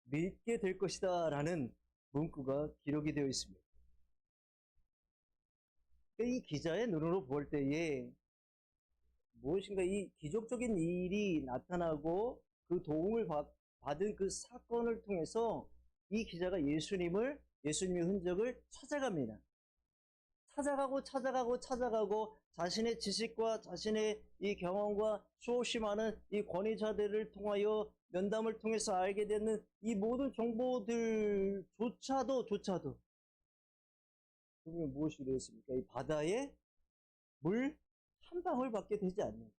믿게 될 것이다 라는 문구가 기록이 되어 있습니다. 이 기자의 눈으로 볼 때에 무엇인가 이 기적적인 일이 나타나고 그 도움을 받은 그 사건을 통해서 이 기자가 예수님의 흔적을 찾아갑니다. 찾아가고 자신의 지식과 자신의 이 경험과 수없이 많은 이 권위자들을 통하여 면담을 통해서 알게 되는 이 모든 정보들조차도 그러면 무엇이 되었습니까? 이 바다에 물 한 방울 밖에 되지 않는,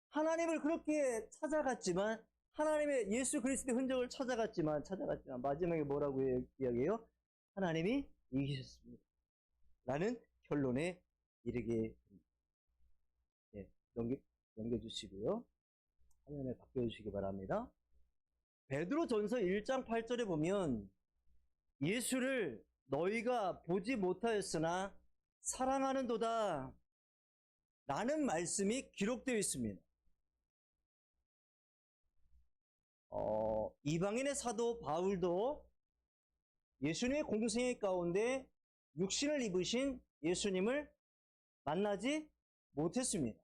하나님을 그렇게 찾아갔지만 하나님의 예수 그리스도의 흔적을 찾아갔지만 마지막에 뭐라고 이야기해요? 하나님이 이기셨습니다. 라는 결론에 이르게 됩니다. 네, 넘겨주시고요. 화면에 바꿔주시기 바랍니다. 베드로전서 1장 8절에 보면 예수를 너희가 보지 못하였으나 사랑하는도다 라는 말씀이 기록되어 있습니다. 이방인의 사도 바울도 예수님의 공생애 가운데 육신을 입으신 예수님을 만나지 못했습니다.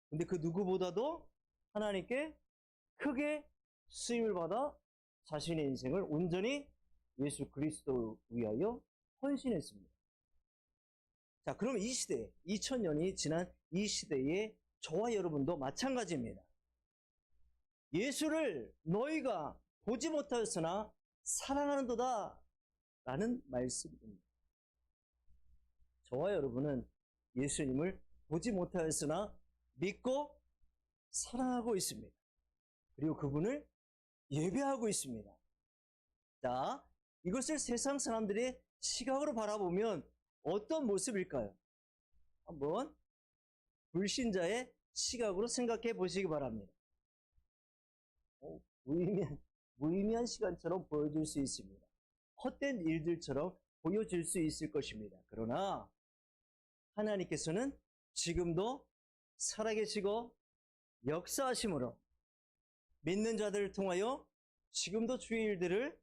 근데 그 누구보다도 하나님께 크게 쓰임을 받아 자신의 인생을 온전히 예수 그리스도 위하여 헌신했습니다. 자, 그럼 이 시대, 2000년이 지난 이 시대에 저와 여러분도 마찬가지입니다. 예수를 너희가 보지 못하였으나 사랑하는도다 라는 말씀입니다. 저와 여러분은 예수님을 보지 못하였으나 믿고 사랑하고 있습니다. 그리고 그분을 예배하고 있습니다. 자, 이것을 세상 사람들의 시각으로 바라보면 어떤 모습일까요? 한번 불신자의 시각으로 생각해 보시기 바랍니다. 무의미한 시간처럼 보여질 수 있습니다. 헛된 일들처럼 보여질 수 있을 것입니다. 그러나 하나님께서는 지금도 살아계시고 역사하심으로 믿는 자들을 통하여 지금도 주의 일들을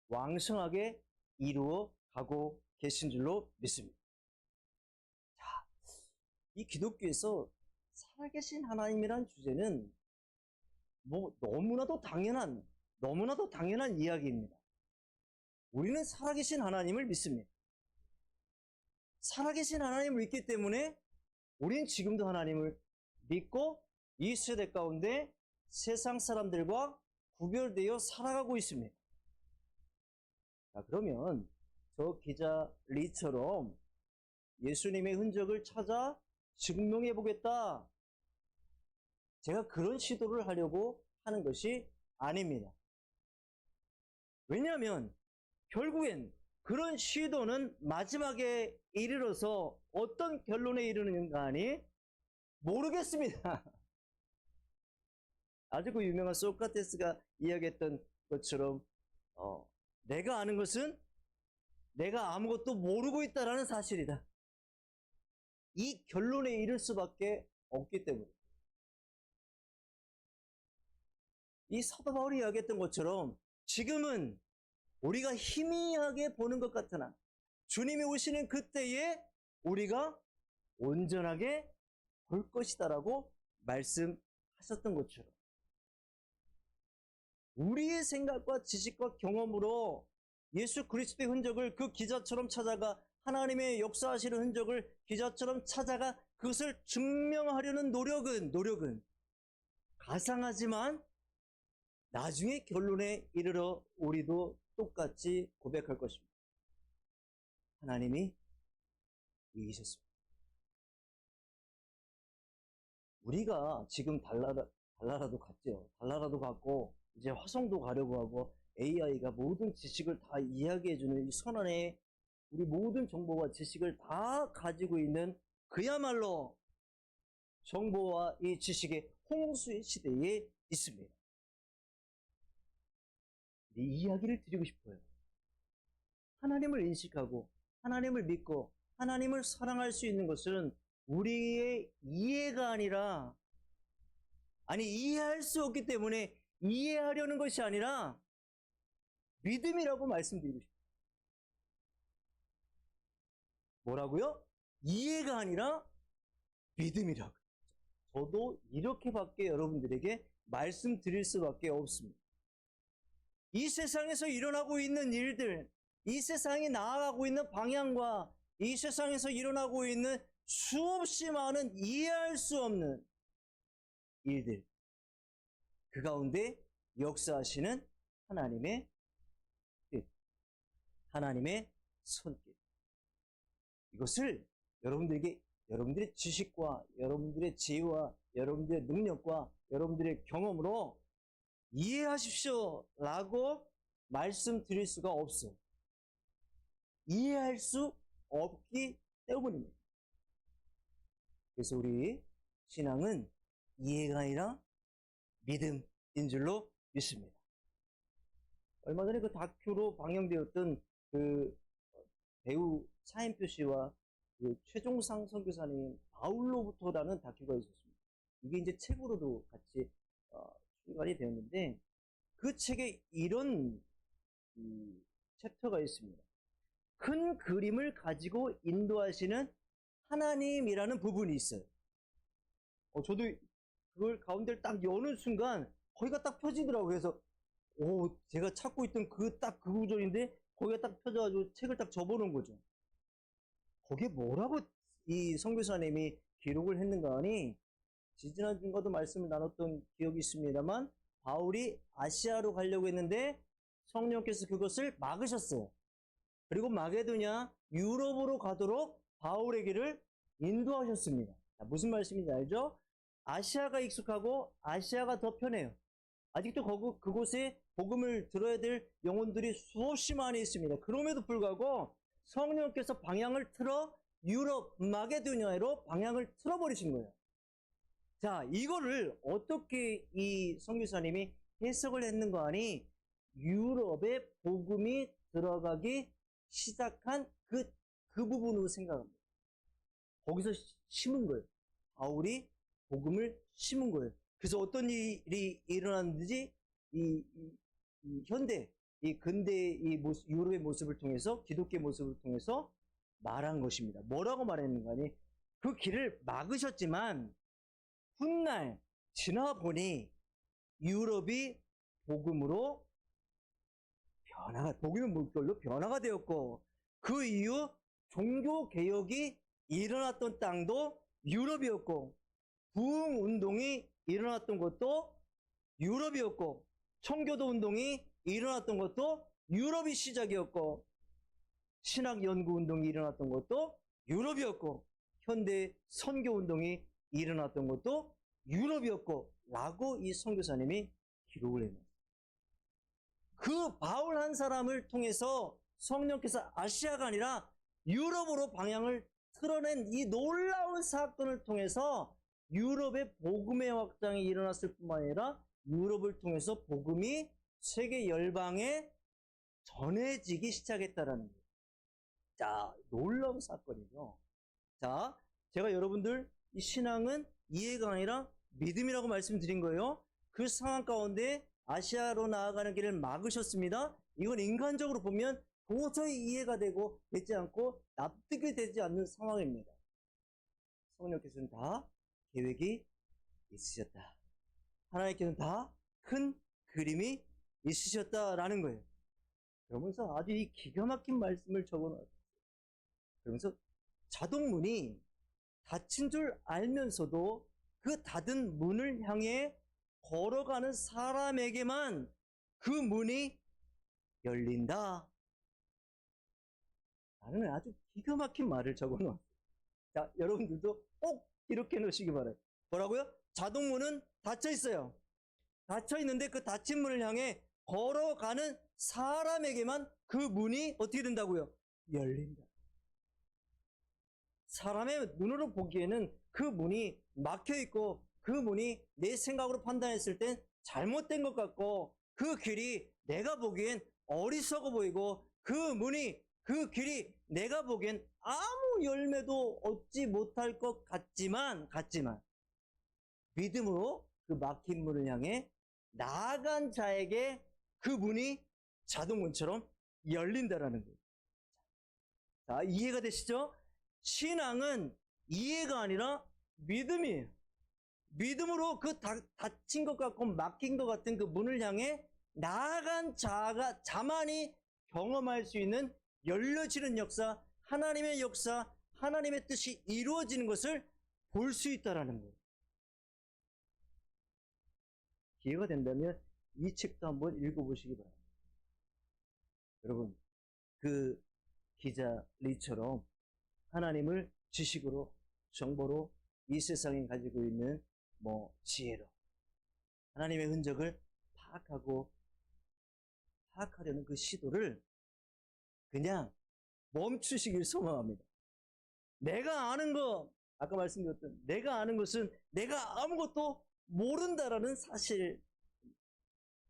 왕성하게 이루어 가고 계신 줄로 믿습니다. 자, 이 기독교에서 살아계신 하나님이란 주제는 너무나도 당연한 이야기입니다. 우리는 살아계신 하나님을 믿습니다. 살아계신 하나님을 믿기 때문에 우리는 지금도 하나님을 믿고 이 세대 가운데 세상 사람들과 구별되어 살아가고 있습니다. 자, 그러면 저 기자 리처럼 예수님의 흔적을 찾아 증명해 보겠다. 제가 그런 시도를 하려고 하는 것이 아닙니다. 왜냐하면 결국엔 그런 시도는 마지막에 이르러서 어떤 결론에 이르는가 하니 모르겠습니다. 아주 그 유명한 소크라테스가 이야기했던 것처럼 내가 아는 것은 내가 아무것도 모르고 있다라는 사실이다. 이 결론에 이를 수밖에 없기 때문에 이 사도 바울이 이야기했던 것처럼 지금은 우리가 희미하게 보는 것 같으나 주님이 오시는 그때에 우리가 온전하게 볼 것이다라고 말씀하셨던 것처럼 우리의 생각과 지식과 경험으로 예수 그리스도의 흔적을 그 기자처럼 찾아가 하나님의 역사하시는 흔적을 기자처럼 찾아가 그것을 증명하려는 노력은 가상하지만 나중에 결론에 이르러 우리도 똑같이 고백할 것입니다. 하나님이 이기셨습니다. 우리가 지금 달나라도 갔죠. 달나라도 갔고 이제 화성도 가려고 하고 AI가 모든 지식을 다 이야기해주는 이 선언에 우리 모든 정보와 지식을 다 가지고 있는 그야말로 정보와 이 지식의 홍수의 시대에 있습니다. 이 이야기를 드리고 싶어요. 하나님을 인식하고 하나님을 믿고 하나님을 사랑할 수 있는 것은 우리의 이해가 아니라 이해할 수 없기 때문에 이해하려는 것이 아니라 믿음이라고 말씀드리고 싶어요. 뭐라고요? 이해가 아니라 믿음이라고. 저도 이렇게밖에 여러분들에게 말씀드릴 수밖에 없습니다. 이 세상에서 일어나고 있는 일들, 이 세상이 나아가고 있는 방향과 이 세상에서 일어나고 있는 수없이 많은 이해할 수 없는 일들, 그 가운데 역사하시는 하나님의 뜻, 하나님의 손길, 이것을 여러분들의 지식과 여러분들의 지혜와 여러분들의 능력과 여러분들의 경험으로 이해하십시오 라고 말씀드릴 수가 없어요. 이해할 수 없기 때문입니다. 그래서 우리 신앙은 이해가 아니라 믿음인 줄로 믿습니다. 얼마 전에 그 다큐로 방영되었던 그 배우 차인표 씨와 그 최종상 선교사님 바울로부터라는 다큐가 있었습니다. 이게 이제 책으로도 같이 기간이 되었는데 그 책에 이런 챕터가 있습니다. 큰 그림을 가지고 인도하시는 하나님이라는 부분이 있어요. 저도 그걸 가운데를 딱 여는 순간 거기가 딱 펴지더라고요. 그래서 제가 찾고 있던 그 구절인데 거기가 딱 펴져가지고 책을 딱 접어놓은 거죠. 거기에 뭐라고 이 선교사님이 기록을 했는가 하니 지지난주에도 말씀을 나눴던 기억이 있습니다만 바울이 아시아로 가려고 했는데 성령께서 그것을 막으셨어요. 그리고 마게도냐 유럽으로 가도록 바울의 길을 인도하셨습니다. 무슨 말씀인지 알죠? 아시아가 익숙하고 아시아가 더 편해요. 아직도 그곳에 복음을 들어야 될 영혼들이 수없이 많이 있습니다. 그럼에도 불구하고 성령께서 방향을 틀어 유럽 마게도냐로 방향을 틀어버리신 거예요. 자, 이거를 어떻게 이 선교사님이 해석을 했는가 하니 유럽에 복음이 들어가기 시작한 그 부분으로 생각합니다. 거기서 심은 거예요. 바울이 복음을 심은 거예요. 그래서 어떤 일이 일어났는지 이 현대, 이 근대 이 유럽의 모습을 통해서 기독교의 모습을 통해서 말한 것입니다. 뭐라고 말했는가 하니 그 길을 막으셨지만 훗날 지나 보니 유럽이 복음으로 복음의 물결로 변화가 되었고 그 이후 종교 개혁이 일어났던 땅도 유럽이었고 부흥 운동이 일어났던 것도 유럽이었고 청교도 운동이 일어났던 것도 유럽이 시작이었고 신학 연구 운동이 일어났던 것도 유럽이었고 현대 선교 운동이 일어났던 것도 유럽이었고 라고 이 선교사님이 기록을 해요. 그 바울 한 사람을 통해서 성령께서 아시아가 아니라 유럽으로 방향을 틀어낸 이 놀라운 사건을 통해서 유럽의 복음의 확장이 일어났을 뿐만 아니라 유럽을 통해서 복음이 세계 열방에 전해지기 시작했다라는 거예요. 자, 놀라운 사건이죠. 자, 제가 여러분들 이 신앙은 이해가 아니라 믿음이라고 말씀드린 거예요. 그 상황 가운데 아시아로 나아가는 길을 막으셨습니다. 이건 인간적으로 보면 도저히 이해가 되지 않고 납득이 되지 않는 상황입니다. 성령께서는 다 계획이 있으셨다. 하나님께서는 다 큰 그림이 있으셨다라는 거예요. 그러면서 아주 이 기가 막힌 말씀을 적어놨어요. 그러면서 자동문이 닫힌 줄 알면서도 그 닫은 문을 향해 걸어가는 사람에게만 그 문이 열린다. 라는 아주 기가 막힌 말을 적어놓았어요. 자, 여러분들도 꼭 이렇게 넣으시기 바라요. 뭐라고요? 자동문은 닫혀 있어요. 닫혀 있는데 그 닫힌 문을 향해 걸어가는 사람에게만 그 문이 어떻게 된다고요? 열린다. 사람의 눈으로 보기에는 그 문이 막혀 있고 그 문이 내 생각으로 판단했을 땐 잘못된 것 같고 그 길이 내가 보기엔 어리석어 보이고 그 길이 내가 보기엔 아무 열매도 얻지 못할 것 같지만 믿음으로 그 막힌 문을 향해 나아간 자에게 그 문이 자동문처럼 열린다라는 거예요. 자, 이해가 되시죠? 신앙은 이해가 아니라 믿음이에요. 믿음으로 그 닫힌 것 같고 막힌 것 같은 그 문을 향해 나아간 자만이 경험할 수 있는 열려지는 역사, 하나님의 역사, 하나님의 뜻이 이루어지는 것을 볼 수 있다라는 거예요. 기회가 된다면 이 책도 한번 읽어보시기 바랍니다. 여러분, 그 기자 리처럼 하나님을 지식으로, 정보로, 이 세상에 가지고 있는 지혜로 하나님의 흔적을 파악하려는 그 시도를 그냥 멈추시길 소망합니다. 내가 아는 거, 아까 말씀드렸던 내가 아는 것은 내가 아무것도 모른다라는 사실.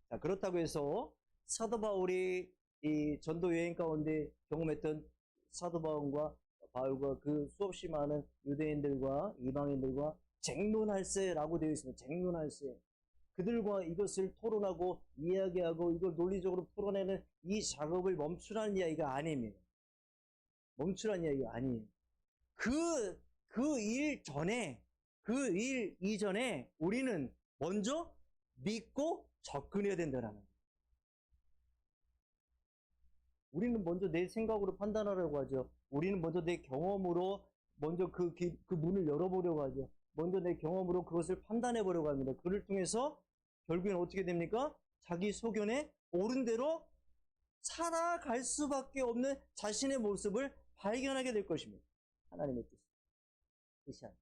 자, 그렇다고 해서 사도 바울이 이 전도 여행 가운데 경험했던 사도 바울과 그 수없이 많은 유대인들과 이방인들과 쟁론할세라고 되어 있습니다. 쟁론할세. 그들과 이것을 토론하고 이야기하고 이걸 논리적으로 풀어내는 이 작업을 멈추라는 이야기가 아닙니다. 멈추라는 이야기가 아니에요. 그 일 이전에 우리는 먼저 믿고 접근해야 된다는 거예요. 우리는 먼저 내 생각으로 판단하려고 하죠. 우리는 먼저 내 경험으로 먼저 그 문을 열어보려고 하죠. 먼저 내 경험으로 그것을 판단해보려고 합니다. 그를 통해서 결국엔 어떻게 됩니까? 자기 소견에 옳은 대로 살아갈 수밖에 없는 자신의 모습을 발견하게 될 것입니다. 하나님의 뜻이 아니에요.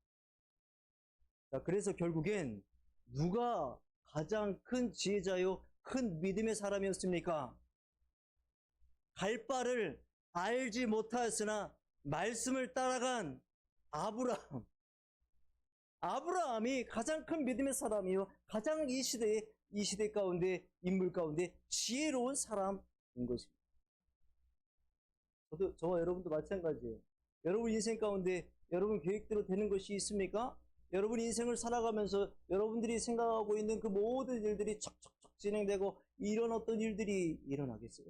자, 그래서 결국엔 누가 가장 큰 지혜자요, 큰 믿음의 사람이었습니까? 갈 바를 알지 못하였으나 말씀을 따라간 아브라함이 가장 큰 믿음의 사람이요, 가장 이 시대 가운데, 인물 가운데 지혜로운 사람인 것입니다. 저와 여러분도 마찬가지예요. 여러분 인생 가운데 여러분 계획대로 되는 것이 있습니까? 여러분 인생을 살아가면서 여러분들이 생각하고 있는 그 모든 일들이 척척척 진행되고 이런 어떤 일들이 일어나겠어요?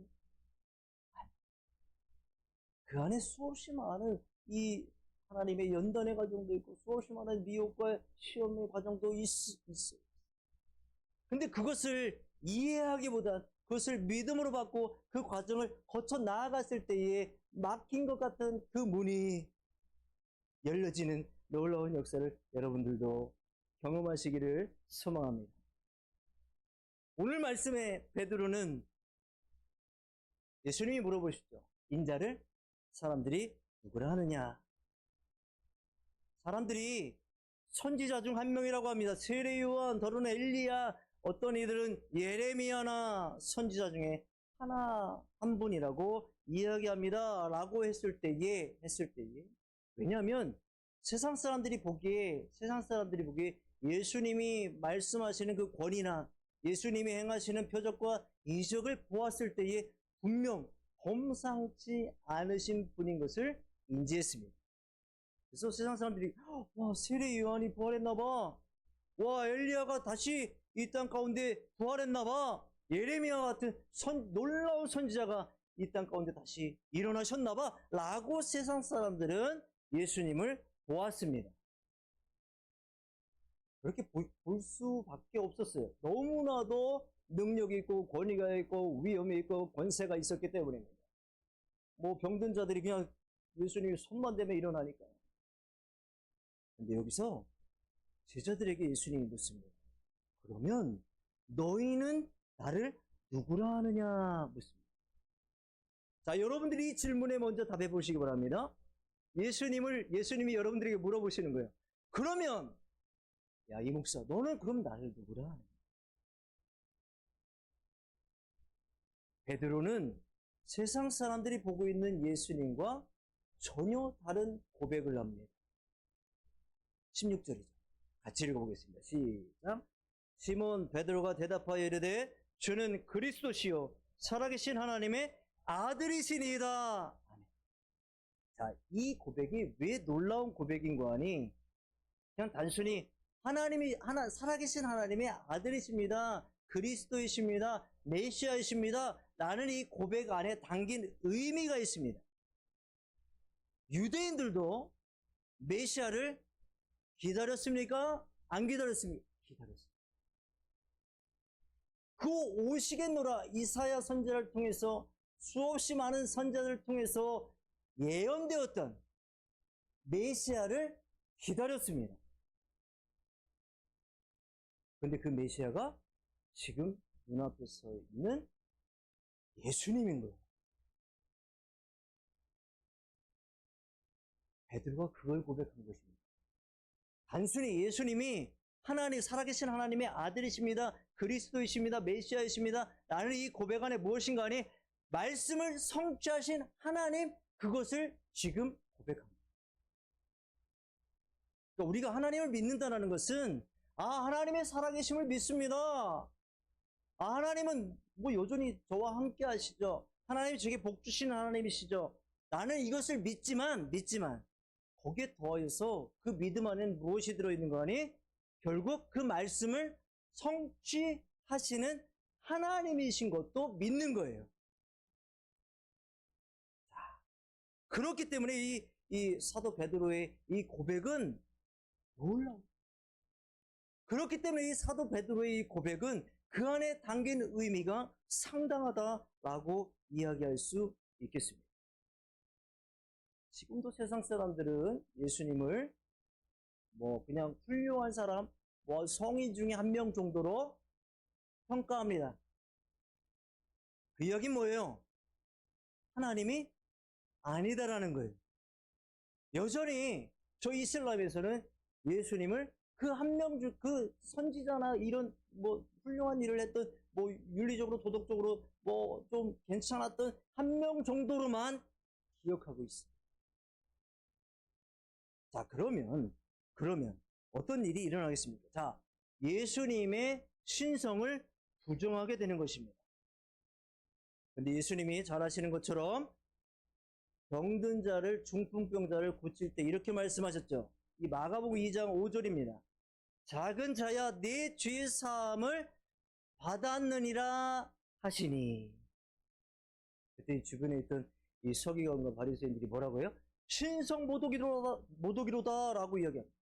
그 안에 수없이 많은 이 하나님의 연단의 과정도 있고 수없이 많은 미혹과 시험의 과정도 있어요. 근데 그것을 이해하기보단 그것을 믿음으로 받고 그 과정을 거쳐 나아갔을 때에 막힌 것 같은 그 문이 열려지는 놀라운 역사를 여러분들도 경험하시기를 소망합니다. 오늘 말씀에 베드로는 예수님이 물어보시죠. 인자를 사람들이 누구라 하느냐? 사람들이 선지자 중 한 명이라고 합니다. 세례 요한, 더러는 엘리야, 어떤 이들은 예레미야나 선지자 중에 한 분이라고 이야기합니다. 라고 했을 때에 왜냐하면 세상 사람들이 보기에 예수님이 말씀하시는 그 권위나 예수님이 행하시는 표적과 이적을 보았을 때에 분명 범상치 않으신 분인 것을 인지했습니다. 그래서 세상 사람들이 와, 세례 요한이 부활했나봐, 와, 엘리야가 다시 이 땅 가운데 부활했나봐, 예레미야 같은 놀라운 선지자가 이 땅 가운데 다시 일어나셨나봐 라고 세상 사람들은 예수님을 보았습니다. 그렇게 볼 수밖에 없었어요. 너무나도 능력이 있고 권위가 있고 위엄이 있고 권세가 있었기 때문입니다. 뭐 병든 자들이 그냥 예수님이 손만 대면 일어나니까요. 근데 여기서 제자들에게 예수님이 묻습니다. 그러면 너희는 나를 누구라 하느냐 묻습니다. 자, 여러분들이 이 질문에 먼저 답해 보시기 바랍니다. 예수님이 여러분들에게 물어보시는 거예요. 그러면 야, 이 목사, 너는 그럼 나를 누구라 하느냐? 베드로는 세상 사람들이 보고 있는 예수님과 전혀 다른 고백을 합니다. 16절이죠. 같이 읽어보겠습니다. 시작. 시몬 베드로가 대답하여 이르되 주는 그리스도시요 살아계신 하나님의 아들이시니이다. 자, 이 고백이 왜 놀라운 고백인 거 아니? 그냥 단순히 살아계신 하나님의 아들이십니다, 그리스도이십니다, 메시아이십니다 라는 이 고백 안에 담긴 의미가 있습니다. 유대인들도 메시아를 기다렸습니까? 안 기다렸습니까? 기다렸습니다. 그 오시겠노라 이사야 선지자를 통해서 수없이 많은 선지자들을 통해서 예언되었던 메시아를 기다렸습니다. 그런데 그 메시아가 지금 눈앞에 서 있는 예수님인 거예요. 베드로가 그걸 고백한 것입니다. 단순히 예수님이 살아계신 하나님의 아들이십니다, 그리스도이십니다, 메시아이십니다 라는 이 고백 안에 무엇인가 하니 말씀을 성취하신 하나님, 그것을 지금 고백합니다. 그러니까 우리가 하나님을 믿는다는 것은 하나님의 살아계심을 믿습니다. 하나님은 뭐 여전히 저와 함께 하시죠. 하나님이 제게 복 주시는 하나님이시죠. 나는 이것을 믿지만 거기에 더해서 그 믿음 안에는 무엇이 들어있는 거 아니? 결국 그 말씀을 성취하시는 하나님이신 것도 믿는 거예요. 그렇기 때문에 이 사도 베드로의 이 고백은 놀라워요. 그렇기 때문에 이 사도 베드로의 이 고백은 그 안에 담긴 의미가 상당하다라고 이야기할 수 있겠습니다. 지금도 세상 사람들은 예수님을 그냥 훌륭한 사람, 성인 중에 한 명 정도로 평가합니다. 그 이야기 뭐예요? 하나님이 아니다라는 거예요. 여전히 저 이슬람에서는 예수님을 그 한 명 중, 그 선지자나 이런 훌륭한 일을 했던 윤리적으로 도덕적으로 좀 괜찮았던 한 명 정도로만 기억하고 있어요. 자, 그러면 어떤 일이 일어나겠습니까? 자, 예수님의 신성을 부정하게 되는 것입니다. 근데 예수님이 잘 아시는 것처럼 병든 자를, 중풍병자를 고칠 때 이렇게 말씀하셨죠. 이 마가복음 2장 5절입니다. 작은 자야 내 죄 사함을 받았느니라 하시니. 그때 주변에 있던 이 서기관과 바리새인들이 뭐라고요? 신성 모독이로다라고 이야기합니다.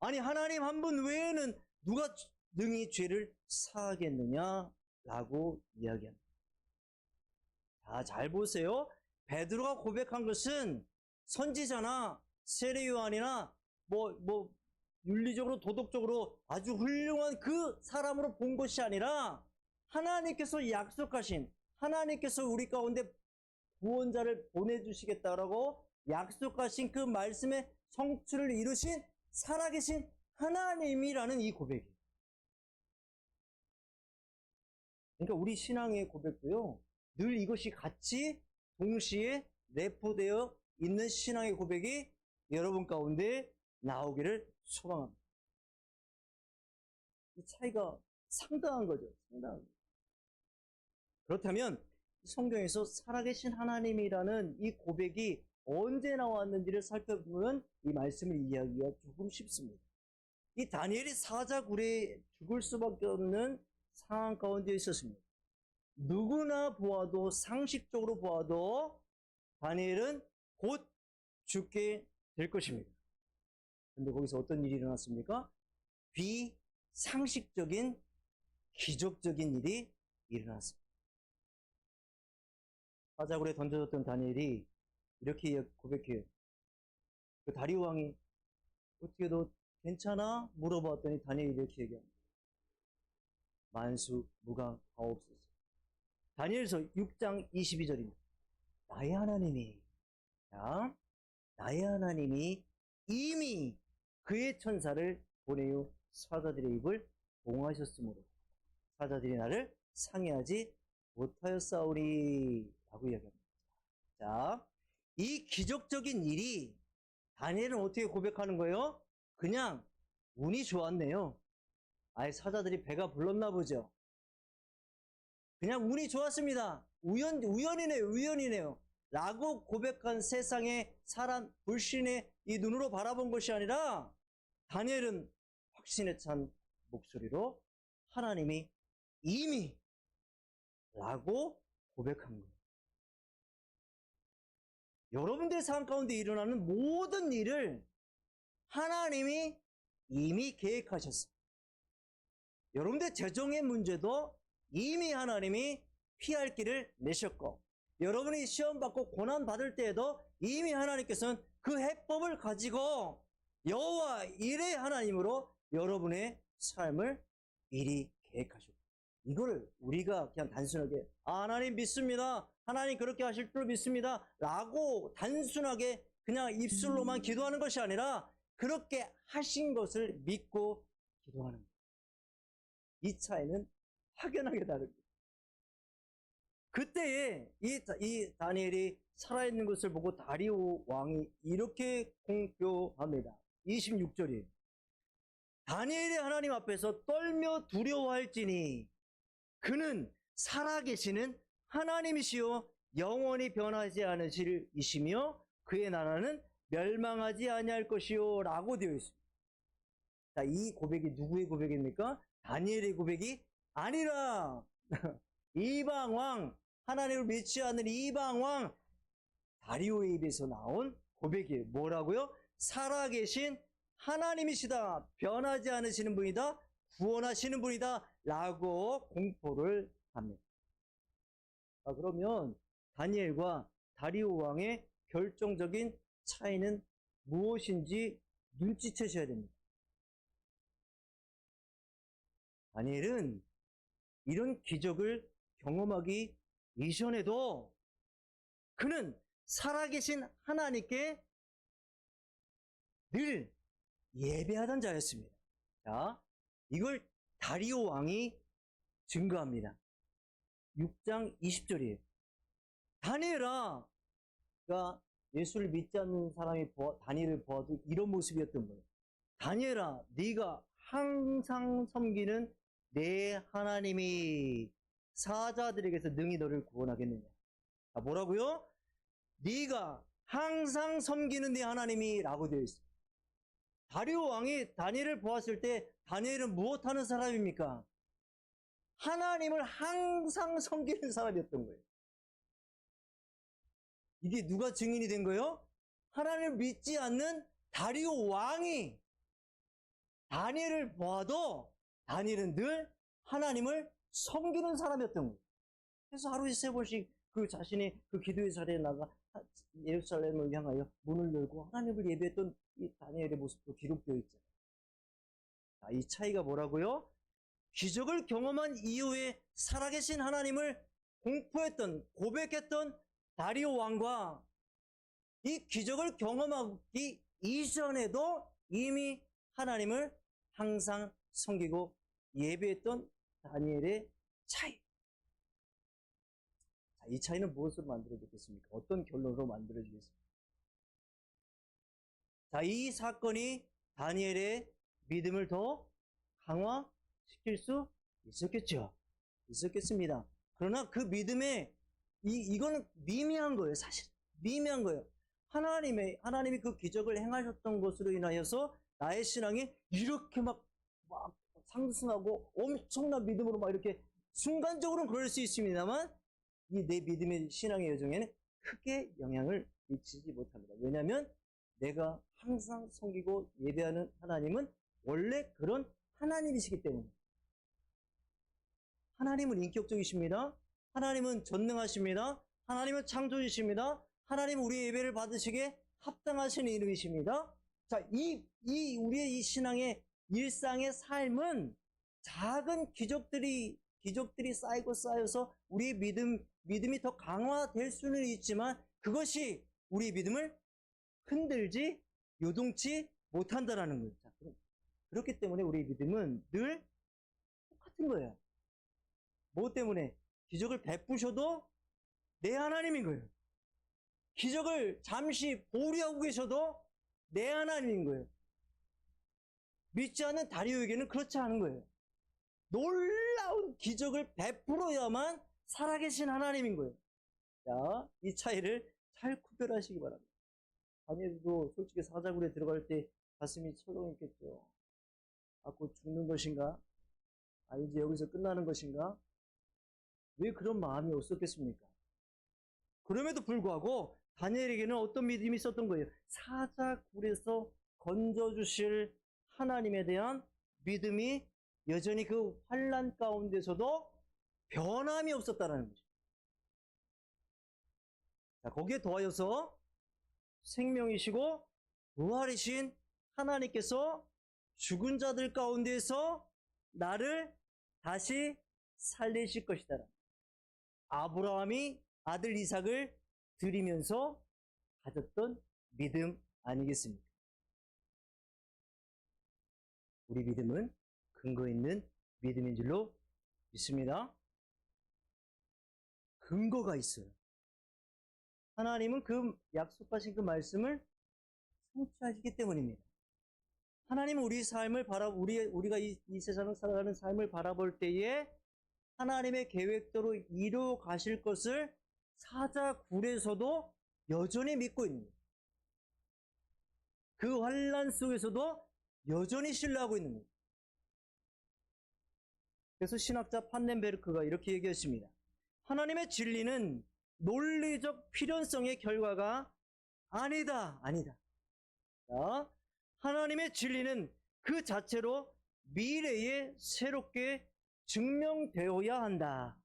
아니, 하나님 한 분 외에는 누가 능히 죄를 사하겠느냐라고 이야기합니다. 자, 잘 보세요. 베드로가 고백한 것은 선지자나 세례 요한이나 윤리적으로 도덕적으로 아주 훌륭한 그 사람으로 본 것이 아니라 하나님께서 약속하신, 하나님께서 우리 가운데 구원자를 보내주시겠다라고 약속하신 그 말씀의 성취를 이루신 살아계신 하나님이라는 이 고백이에요. 그러니까 우리 신앙의 고백도요, 늘 이것이 같이 동시에 내포되어 있는 신앙의 고백이 여러분 가운데 나오기를 소망합니다. 이 차이가 상당한 거죠. 상당한 거죠. 그렇다면 성경에서 살아계신 하나님이라는 이 고백이 언제 나왔는지를 살펴보면 이 말씀을 이해하기가 조금 쉽습니다. 이 다니엘이 사자굴에 죽을 수밖에 없는 상황 가운데 있었습니다. 누구나 보아도, 상식적으로 보아도 다니엘은 곧 죽게 될 것입니다. 근데 거기서 어떤 일이 일어났습니까? 비상식적인 기적적인 일이 일어났습니다. 사자굴에 던져졌던 다니엘이 이렇게 고백해요. 그 다리오 왕이 어떻게 너 괜찮아? 물어봤더니 다니엘이 이렇게 얘기합니다. 만수무강하옵소서. 다니엘서 6장 22절입니다. 나의 하나님이 이미 그의 천사를 보내어 사자들의 입을 봉하셨으므로 사자들이 나를 상해하지 못하였사오니 라고 이야기합니다. 자, 이 기적적인 일이 다니엘은 어떻게 고백하는 거예요? 그냥 운이 좋았네요. 아예 사자들이 배가 불렀나 보죠. 그냥 운이 좋았습니다. 우연이네요. 라고 고백한 세상의 사람 불신의 이 눈으로 바라본 것이 아니라 다니엘은 확신에 찬 목소리로 하나님이 이미 라고 고백한 거예요. 여러분들의 삶 가운데 일어나는 모든 일을 하나님이 이미 계획하셨어요. 여러분들의 재정의 문제도 이미 하나님이 피할 길을 내셨고, 여러분이 시험 받고 고난 받을 때에도 이미 하나님께서는 그 해법을 가지고 여호와 일의 하나님으로 여러분의 삶을 미리 계획하셨고, 이걸 우리가 그냥 단순하게 하나님 믿습니다, 하나님 그렇게 하실 줄 믿습니다 라고 단순하게 그냥 입술로만 기도하는 것이 아니라 그렇게 하신 것을 믿고 기도하는 거예요. 이 차이는 확연하게 다릅니다. 그때에 이 다니엘이 살아있는 것을 보고 다리오 왕이 이렇게 공표합니다. 26절이에요. 다니엘이 하나님 앞에서 떨며 두려워할지니 그는 살아계시는 하나님이시요 영원히 변하지 않으실 이시며 그의 나라는 멸망하지 아니할 것이요 라고 되어 있습니다. 자, 이 고백이 누구의 고백입니까? 다니엘의 고백이 아니라 이방왕, 하나님을 믿지 않는 이방왕 다리오의 입에서 나온 고백이에요. 뭐라고요? 살아계신 하나님이시다. 변하지 않으시는 분이다. 구원하시는 분이다. 라고 공포를 합니다. 그러면 다니엘과 다리오 왕의 결정적인 차이는 무엇인지 눈치채셔야 됩니다. 다니엘은 이런 기적을 경험하기 이전에도 그는 살아계신 하나님께 늘 예배하던 자였습니다. 자, 이걸 다리오 왕이 증거합니다. 6장 20절이에요. 다니엘아, 그러니까 예수를 믿지 않는 사람이 다니엘을 보아도 이런 모습이었던 거예요. 다니엘아, 네가 항상 섬기는 내 하나님이 사자들에게서 능히 너를 구원하겠느냐. 뭐라고요? 네가 항상 섬기는 네 하나님이 라고 되어 있어요. 다리오 왕이 다니엘을 보았을 때 다니엘은 무엇하는 사람입니까? 하나님을 항상 섬기는 사람이었던 거예요. 이게 누가 증인이 된 거예요? 하나님을 믿지 않는 다리오 왕이 다니엘을 보아도 다니엘은 늘 하나님을 섬기는 사람이었던 거예요. 그래서 하루에 3번씩 그 자신의 그 기도의 자리에 나가 예루살렘을 향하여 문을 열고 하나님을 예배했던 이 다니엘의 모습도 기록되어 있잖아요. 자, 이 차이가 뭐라고요? 기적을 경험한 이후에 살아계신 하나님을 공포했던, 고백했던 다리오 왕과 이 기적을 경험하기 이전에도 이미 하나님을 항상 섬기고 예배했던 다니엘의 차이. 자, 이 차이는 무엇으로 만들어지겠습니까? 어떤 결론으로 만들어지겠습니까? 자, 이 사건이 다니엘의 믿음을 더 강화시킬 수 있었겠죠. 있었겠습니다. 그러나 그 믿음에 이거는 미미한 거예요, 사실. 미미한 거예요. 하나님이 그 기적을 행하셨던 것으로 인하여서 나의 신앙이 이렇게 막 상승하고 엄청난 믿음으로 막 이렇게 순간적으로는 그럴 수 있습니다만 이 내 믿음의 신앙의 여정에는 크게 영향을 미치지 못합니다. 왜냐하면 내가 항상 섬기고 예배하는 하나님은 원래 그런 하나님이시기 때문에. 하나님은 인격적이십니다. 하나님은 전능하십니다. 하나님은 창조주십니다. 하나님은 우리의 예배를 받으시기에 합당하신 이름이십니다. 자, 우리의 이 신앙의 일상의 삶은 작은 기적들이 쌓여서 우리의 믿음이 더 강화될 수는 있지만 그것이 우리의 믿음을 흔들지, 요동치 못한다라는 거예요. 자, 그렇기 때문에 우리의 믿음은 늘 똑같은 거예요. 뭐 때문에? 기적을 베푸셔도 내 하나님인 거예요. 기적을 잠시 보류하고 계셔도 내 하나님인 거예요. 믿지 않는 다리오에게는 그렇지 않은 거예요. 놀라운 기적을 베풀어야만 살아계신 하나님인 거예요. 자, 이 차이를 잘 구별하시기 바랍니다. 다니엘도 솔직히 사자굴에 들어갈 때 가슴이 철렁했겠죠. 곧 죽는 것인가? 이제 여기서 끝나는 것인가? 왜 그런 마음이 없었겠습니까? 그럼에도 불구하고 다니엘에게는 어떤 믿음이 있었던 거예요? 사자굴에서 건져주실 하나님에 대한 믿음이 여전히 그 환난 가운데서도 변함이 없었다는 거죠. 자, 거기에 더하여서 생명이시고 부활이신 하나님께서 죽은 자들 가운데서 나를 다시 살리실 것이다. 아브라함이 아들 이삭을 드리면서 가졌던 믿음 아니겠습니까? 우리 믿음은 근거 있는 믿음인 줄로 믿습니다. 근거가 있어요. 하나님은 그 약속하신 그 말씀을 성취하시기 때문입니다. 하나님은 우리 삶을 우리가 이 세상을 살아가는 삶을 바라볼 때에 하나님의 계획대로 이루어 가실 것을 사자굴에서도 여전히 믿고 있는 거예요. 그 환난 속에서도 여전히 신뢰하고 있는 거예요. 그래서 신학자 판넨베르크가 이렇게 얘기했습니다. 하나님의 진리는 논리적 필연성의 결과가 아니다. 자, 하나님의 진리는 그 자체로 미래에 새롭게 증명되어야 한다.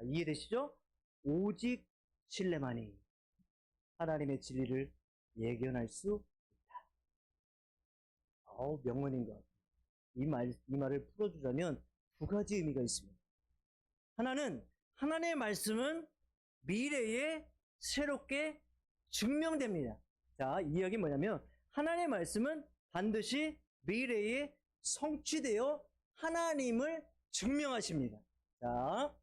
이해되시죠? 오직 신뢰만이 하나님의 진리를 예견할 수 있다. 명언인 것 같아요. 이 말을 풀어주자면 두 가지 의미가 있습니다. 하나는 하나님의 말씀은 미래에 새롭게 증명됩니다. 자, 이 이야기는 뭐냐면 하나님의 말씀은 반드시 미래에 성취되어 하나님을 증명하십니다. 자,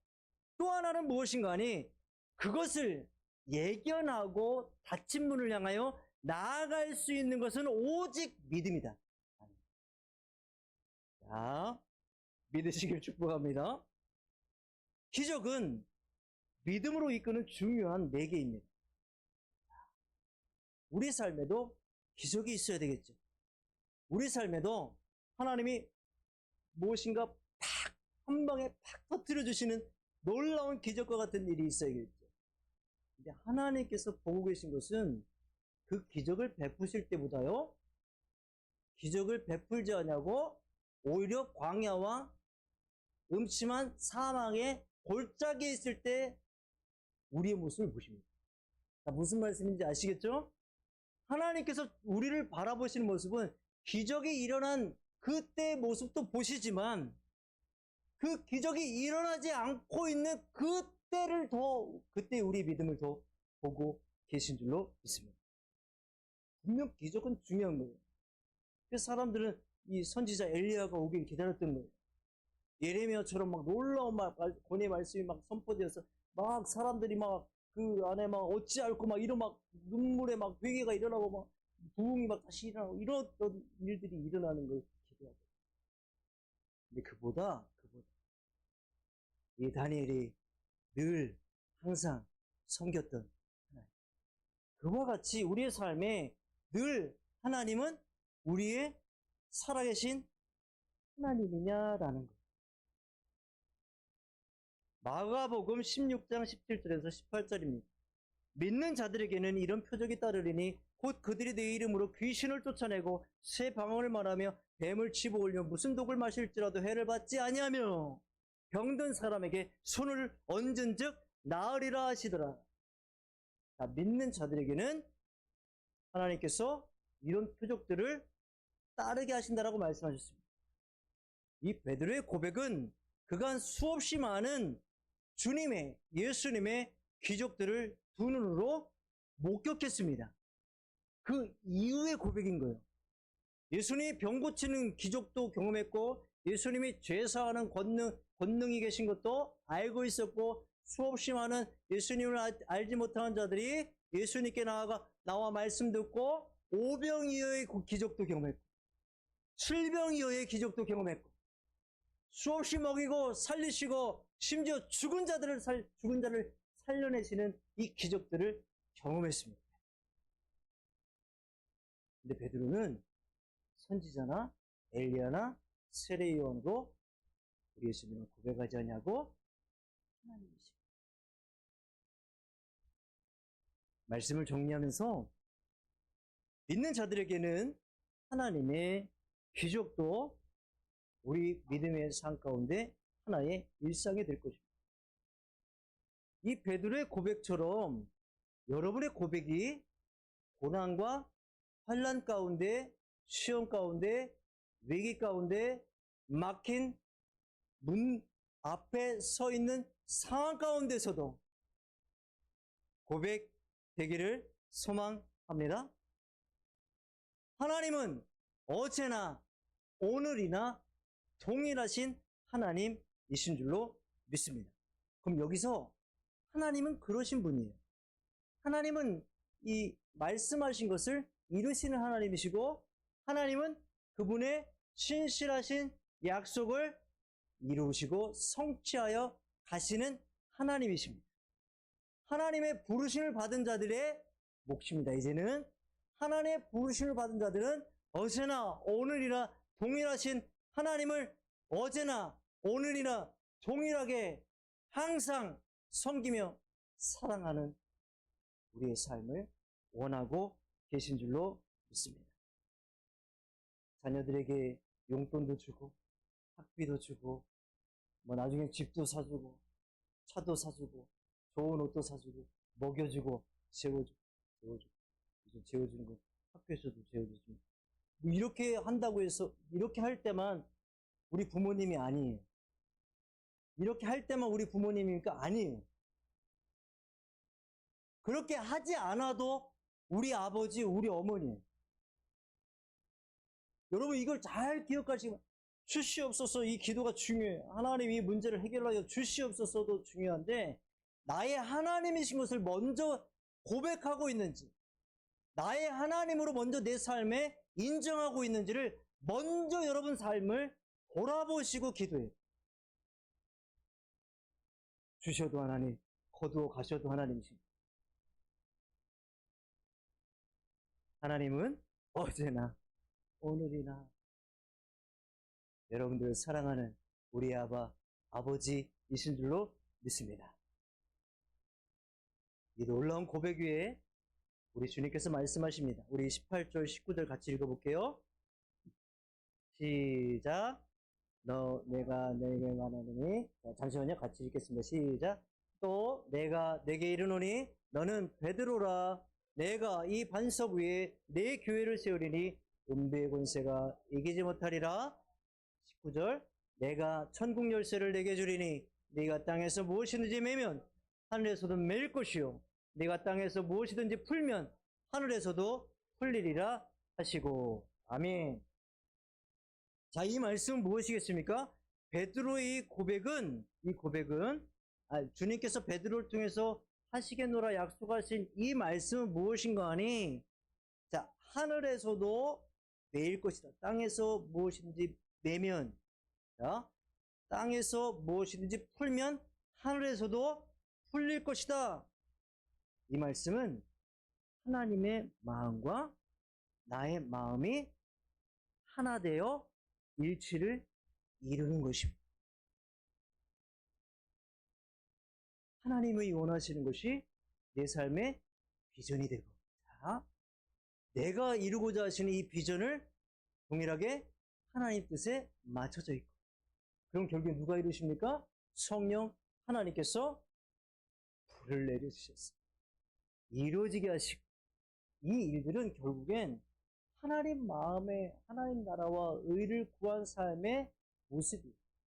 또 하나는 무엇인가 하니 그것을 예견하고 닫힌 문을 향하여 나아갈 수 있는 것은 오직 믿음이다. 자, 믿으시길 축복합니다. 기적은 믿음으로 이끄는 중요한 매개입니다. 우리 삶에도 기적이 있어야 되겠죠. 우리 삶에도 하나님이 무엇인가 팍 한 방에 팍 터뜨려 주시는 놀라운 기적과 같은 일이 있어야겠죠. 근데 하나님께서 보고 계신 것은 그 기적을 베푸실 때보다요, 기적을 베풀지 않냐고 오히려 광야와 음침한 사막에 골짜기에 있을 때 우리의 모습을 보십니다. 자, 무슨 말씀인지 아시겠죠? 하나님께서 우리를 바라보시는 모습은 기적이 일어난 그때의 모습도 보시지만 그 기적이 일어나지 않고 있는 그때 우리 믿음을 더 보고 계신 줄로 믿습니다. 분명 기적은 중요한 거예요. 그래서 사람들은 이 선지자 엘리야가 오길 기다렸던 거예요. 예레미야처럼 막 놀라운 권의 말씀이 막 선포되어서 막 사람들이 막 그 안에 막 어찌할꼬 막 이런 막 눈물에 막 회개가 일어나고 막 부흥이 막 다시 일어나고 이런 일들이 일어나는 걸 기대하고. 근데 그보다 이 다니엘이 늘 항상 섬겼던 하나님. 그와 같이 우리의 삶에 늘 하나님은 우리의 살아계신 하나님이냐라는 것. 마가복음 16장 17절에서 18절입니다. 믿는 자들에게는 이런 표적이 따르리니 곧 그들이 내 이름으로 귀신을 쫓아내고 새 방언을 말하며 뱀을 집어올려 무슨 독을 마실지라도 해를 받지 아니하며 병든 사람에게 손을 얹은즉 나으리라 하시더라. 자, 믿는 자들에게는 하나님께서 이런 표적들을 따르게 하신다라고 말씀하셨습니다. 이 베드로의 고백은 그간 수없이 많은 예수님의 기적들을 두 눈으로 목격했습니다. 그 이후의 고백인 거예요. 예수님이 병 고치는 기적도 경험했고 예수님이 죄 사하는 권능이 계신 것도 알고 있었고 수없이 많은 예수님을 알지 못하는 자들이 예수님께 나와 말씀 듣고 오병이어의 기적도 경험했고 7병이어의 기적도 경험했고 수없이 먹이고 살리시고 심지어 죽은 자를 살려내시는 이 기적들을 경험했습니다. 근데 베드로는 선지자나 엘리야나 세례 요한으로 우리 예수님을 고백하지 않냐고 하나님이십니다. 말씀을 정리하면서 믿는 자들에게는 하나님의 기적도 우리 믿음의 삶 가운데 하나의 일상이 될 것입니다. 이 베드로의 고백처럼 여러분의 고백이 고난과 환난 가운데, 시험 가운데, 위기 가운데, 막힌 문 앞에 서 있는 상황 가운데서도 고백되기를 소망합니다. 하나님은 어제나 오늘이나 동일하신 하나님이신 줄로 믿습니다. 그럼 여기서 하나님은 그러신 분이에요. 하나님은 이 말씀하신 것을 이루시는 하나님이시고 하나님은 그분의 신실하신 약속을 이루시고 성취하여 가시는 하나님이십니다. 하나님의 부르심을 받은 자들의 몫입니다. 이제는 하나님의 부르심을 받은 자들은 어제나 오늘이나 동일하신 하나님을 어제나 오늘이나 동일하게 항상 섬기며 사랑하는 우리의 삶을 원하고 계신 줄로 믿습니다. 자녀들에게 용돈도 주고 학비도 주고 뭐 나중에 집도 사주고 차도 사주고 좋은 옷도 사주고 먹여주고 재워주는 거 학교에서도 재워주고 뭐 이렇게 한다고 해서 이렇게 할 때만 우리 부모님이 아니에요. 이렇게 할 때만 우리 부모님이니까 아니에요. 그렇게 하지 않아도 우리 아버지, 우리 어머니예요. 여러분 이걸 잘 기억하시면 주시옵소서. 이 기도가 중요해요. 하나님 이 문제를 해결하여 주시옵소서도 중요한데 나의 하나님이신 것을 먼저 고백하고 있는지 나의 하나님으로 먼저 내 삶에 인정하고 있는지를 먼저 여러분 삶을 돌아보시고 기도해요. 주셔도 하나님, 거두어 가셔도 하나님이십니다. 하나님은 어제나 오늘이나 여러분들을 사랑하는 우리 아버지이신 줄로 믿습니다. 이 놀라운 고백 위에 우리 주님께서 말씀하십니다. 우리 18절, 19절 같이 읽어볼게요. 시작. 너 내가 내게 말하노니 잠시만요. 같이 읽겠습니다. 시작. 또 내가 내게 이르노니 너는 베드로라. 내가 이 반석 위에 내 교회를 세우리니 음부의 권세가 이기지 못하리라. 19절. 내가 천국 열쇠를 내게 주리니 네가 땅에서 무엇이든지 매면 하늘에서도 매일 것이요 네가 땅에서 무엇이든지 풀면 하늘에서도 풀리리라 하시고. 아멘. 자, 이 말씀은 무엇이겠습니까? 베드로의 이 고백은 주님께서 베드로를 통해서 하시겠노라 약속하신 이 말씀은 무엇인가 하니, 자, 하늘에서도 매일 것이다. 땅에서 무엇인지 매면, 자, 땅에서 무엇이든지 풀면 하늘에서도 풀릴 것이다. 이 말씀은 하나님의 마음과 나의 마음이 하나 되어 일치를 이루는 것입니다. 하나님이 원하시는 것이 내 삶의 비전이 되고, 자, 내가 이루고자 하시는 이 비전을 동일하게 하나님 뜻에 맞춰져 있고, 그럼 결국에 누가 이루십니까? 성령 하나님께서 불을 내려주셨어요. 이루어지게 하시고, 이 일들은 결국엔 하나님 마음에 하나님 나라와 의를 구한 삶의 모습이에요.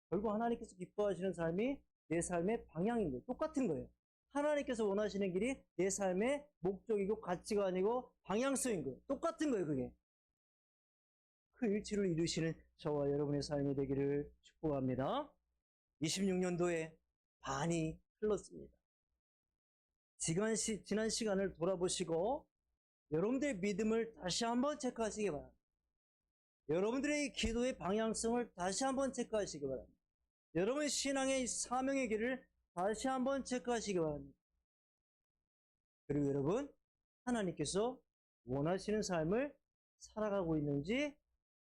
결국 하나님께서 기뻐하시는 삶이 내 삶의 방향인 거예요. 똑같은 거예요. 하나님께서 원하시는 길이 내 삶의 목적이고 가치관이고 방향성인 거예요. 똑같은 거예요, 그게. 그 일치를 이루시는 저와 여러분의 삶이 되기를 축복합니다. 26년도에 반이 흘렀습니다. 지난 시간을 돌아보시고 여러분들의 믿음을 다시 한번 체크하시기 바랍니다. 여러분들의 기도의 방향성을 다시 한번 체크하시기 바랍니다. 여러분의 신앙의 사명의 길을 다시 한번 체크하시기 바랍니다. 그리고 여러분, 하나님께서 원하시는 삶을 살아가고 있는지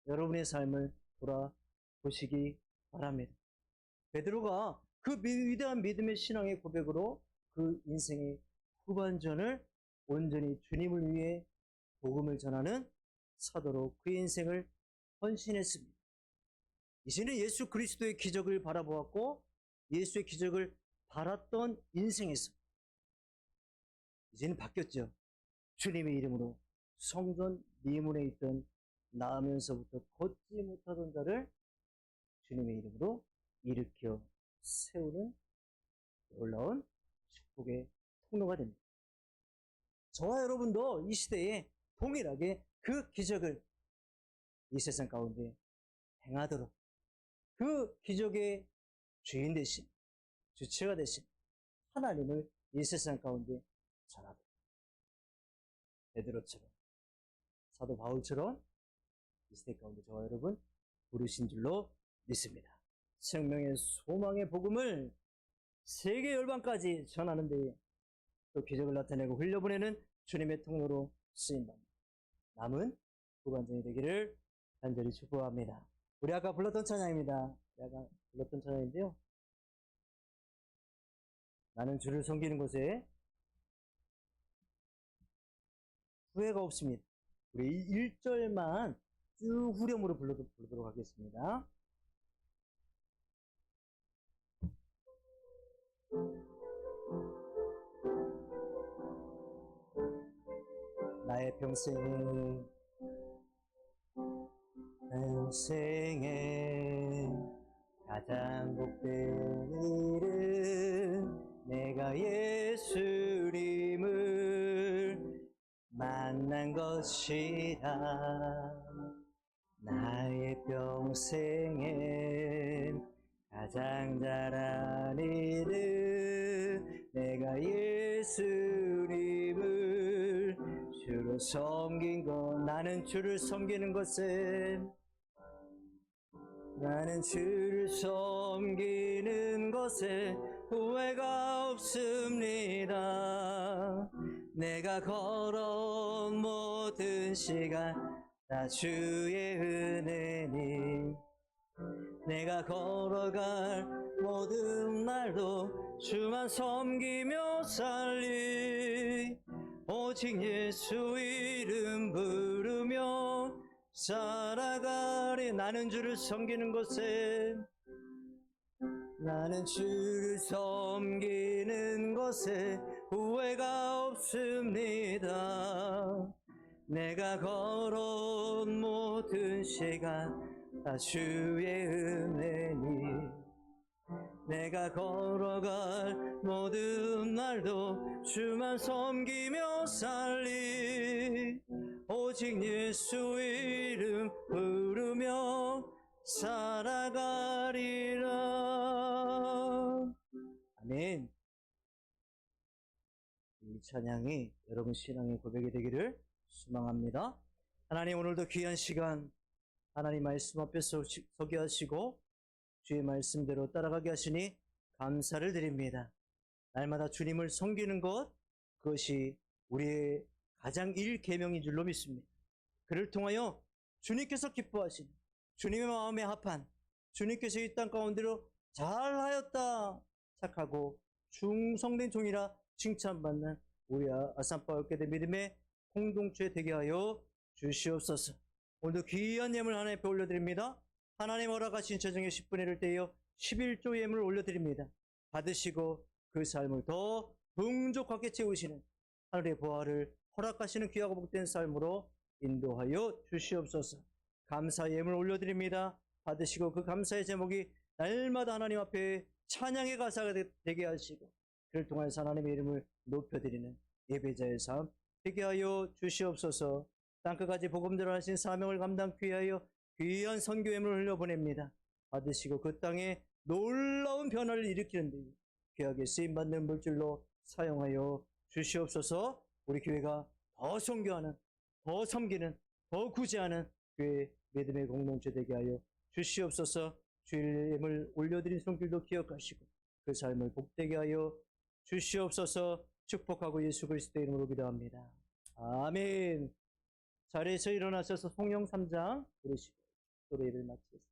여러분의 삶을 돌아보시기 바랍니다. 베드로가 그 위대한 믿음의 신앙의 고백으로 그 인생의 후반전을 온전히 주님을 위해 복음을 전하는 사도로 그 인생을 헌신했습니다. 이제는 예수 그리스도의 기적을 바라보았고 예수의 기적을 바랐던 인생에서 이제는 바뀌었죠. 주님의 이름으로 성전 미문에 있던 나으면서부터 걷지 못하던 자를 주님의 이름으로 일으켜 세우는 놀라운 축복의 통로가 됩니다. 저와 여러분도 이 시대에 동일하게 그 기적을 이 세상 가운데 행하도록 그 기적의 주인 되신 주체가 되신 하나님을 이 세상 가운데 전하도록 베드로처럼 사도 바울처럼 이 시대 가운데 저와 여러분 부르신 줄로 믿습니다. 생명의 소망의 복음을 세계 열방까지 전하는 데에 또 기적을 나타내고 흘려보내는 주님의 통로로 쓰임받는 남은 후반전이 되기를 간절히 축복합니다. 우리 아까 불렀던 찬양입니다. 우리 아까 불렀던 찬양인데요. 나는 주를 섬기는 것에 후회가 없습니다. 우리 1절만 쭉 후렴으로 부르도록 하겠습니다. 나의 평생에 가장 복된 일은 내가 예수님을 만난 것이라. 나의 평생에 가장 잘한 일은 내가 예수님을 주로 섬긴 것. 나는 주를 섬기는 것은 후회가 없습니다. 내가 걸어온 모든 시간 다 주의 은혜니, 내가 걸어갈 모든 날도 주만 섬기며 살리. 오직 예수 이름 부르며 살아가리. 나는 주를 섬기는 것에 후회가 없습니다. 내가 걸어온 모든 시간 다 주의 은혜니, 내가 걸어갈 모든 날도 주만 섬기며 살리. 오직 예수 이름 부르며 살아가리라. 아멘. 이 찬양이 여러분 신앙의 고백이 되기를 소망합니다. 하나님, 오늘도 귀한 시간 하나님 말씀 앞에 서게 하시고 주의 말씀대로 따라가게 하시니 감사를 드립니다. 날마다 주님을 섬기는 것, 그것이 우리의 가장 일계명인 줄로 믿습니다. 그를 통하여 주님께서 기뻐하신, 주님의 마음에 합한, 주님께서 이 땅 가운데로 잘하였다 착하고 충성된 종이라 칭찬받는 우리 아산파워 교회 믿음의 공동체 되게 하여 주시옵소서. 오늘도 귀한 예물 하나님 앞에 올려드립니다. 하나님 허락하신 재정의 10분의 1을 떼어 11조 예물을 올려드립니다. 받으시고 그 삶을 더 풍족하게 채우시는 하늘의 보화를 허락하시는 귀하고 복된 삶으로 인도하여 주시옵소서. 감사 예물 올려드립니다. 받으시고 그 감사의 제목이 날마다 하나님 앞에 찬양의 가사가 되게 하시고 그를 통해서 하나님의 이름을 높여드리는 예배자의 삶 되게 하여 주시옵소서. 땅끝까지 복음대로 하신 사명을 감당케 하여 귀한 선교 예물을 흘려보냅니다. 받으시고 그 땅에 놀라운 변화를 일으키는 데 귀하게 쓰임받는 물질로 사용하여 주시옵소서. 우리 교회가 더 선교하는, 더 섬기는, 더 구제하는 교회 믿음의 공동체 되게 하여 주시옵소서. 주일 예물 올려드린 손길도 기억하시고 그 삶을 복되게 하여 주시옵소서. 축복하고 예수 그리스도의 이름으로 기도합니다. 아멘. 자리에서 일어나셔서 성령 3장 부르시고 노래를 마치겠습니다.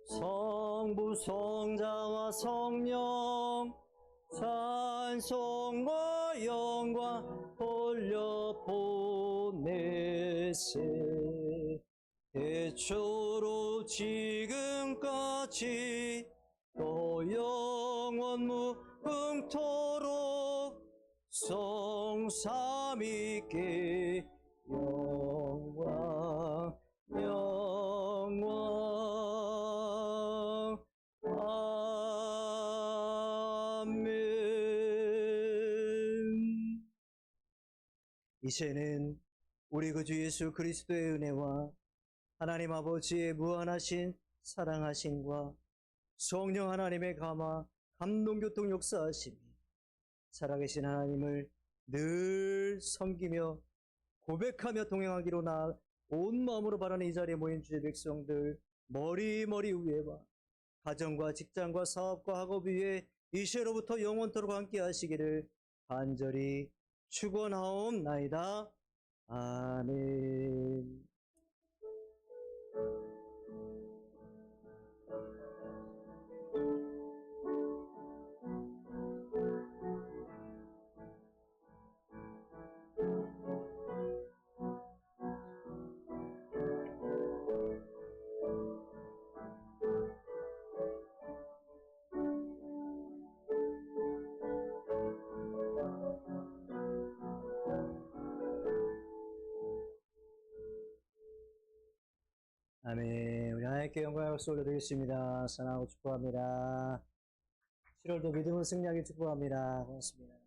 성부 성자와 성령 찬송과 영광 돌려보내세. 대초로 지금까지 또 영원 무궁토록 성삼위께 영광 영광 아멘. 이제는 우리 구주 예수 그리스도의 은혜와 하나님 아버지의 무한하신 사랑하심과 성령 하나님의 감동교통 역사하심이 살아계신 하나님을 늘 섬기며 고백하며 동행하기로 온 마음으로 바라는 이 자리에 모인 주의 백성들 머리 위에와 가정과 직장과 사업과 학업 위에 이 시로부터 영원토록 함께 하시기를 간절히 축원하옵나이다. 아멘. 아멘. 우리 하나님께 영광을 박수 올려드리겠습니다. 사랑하고 축복합니다. 7월도 믿음을 승리하게 축복합니다. 고맙습니다.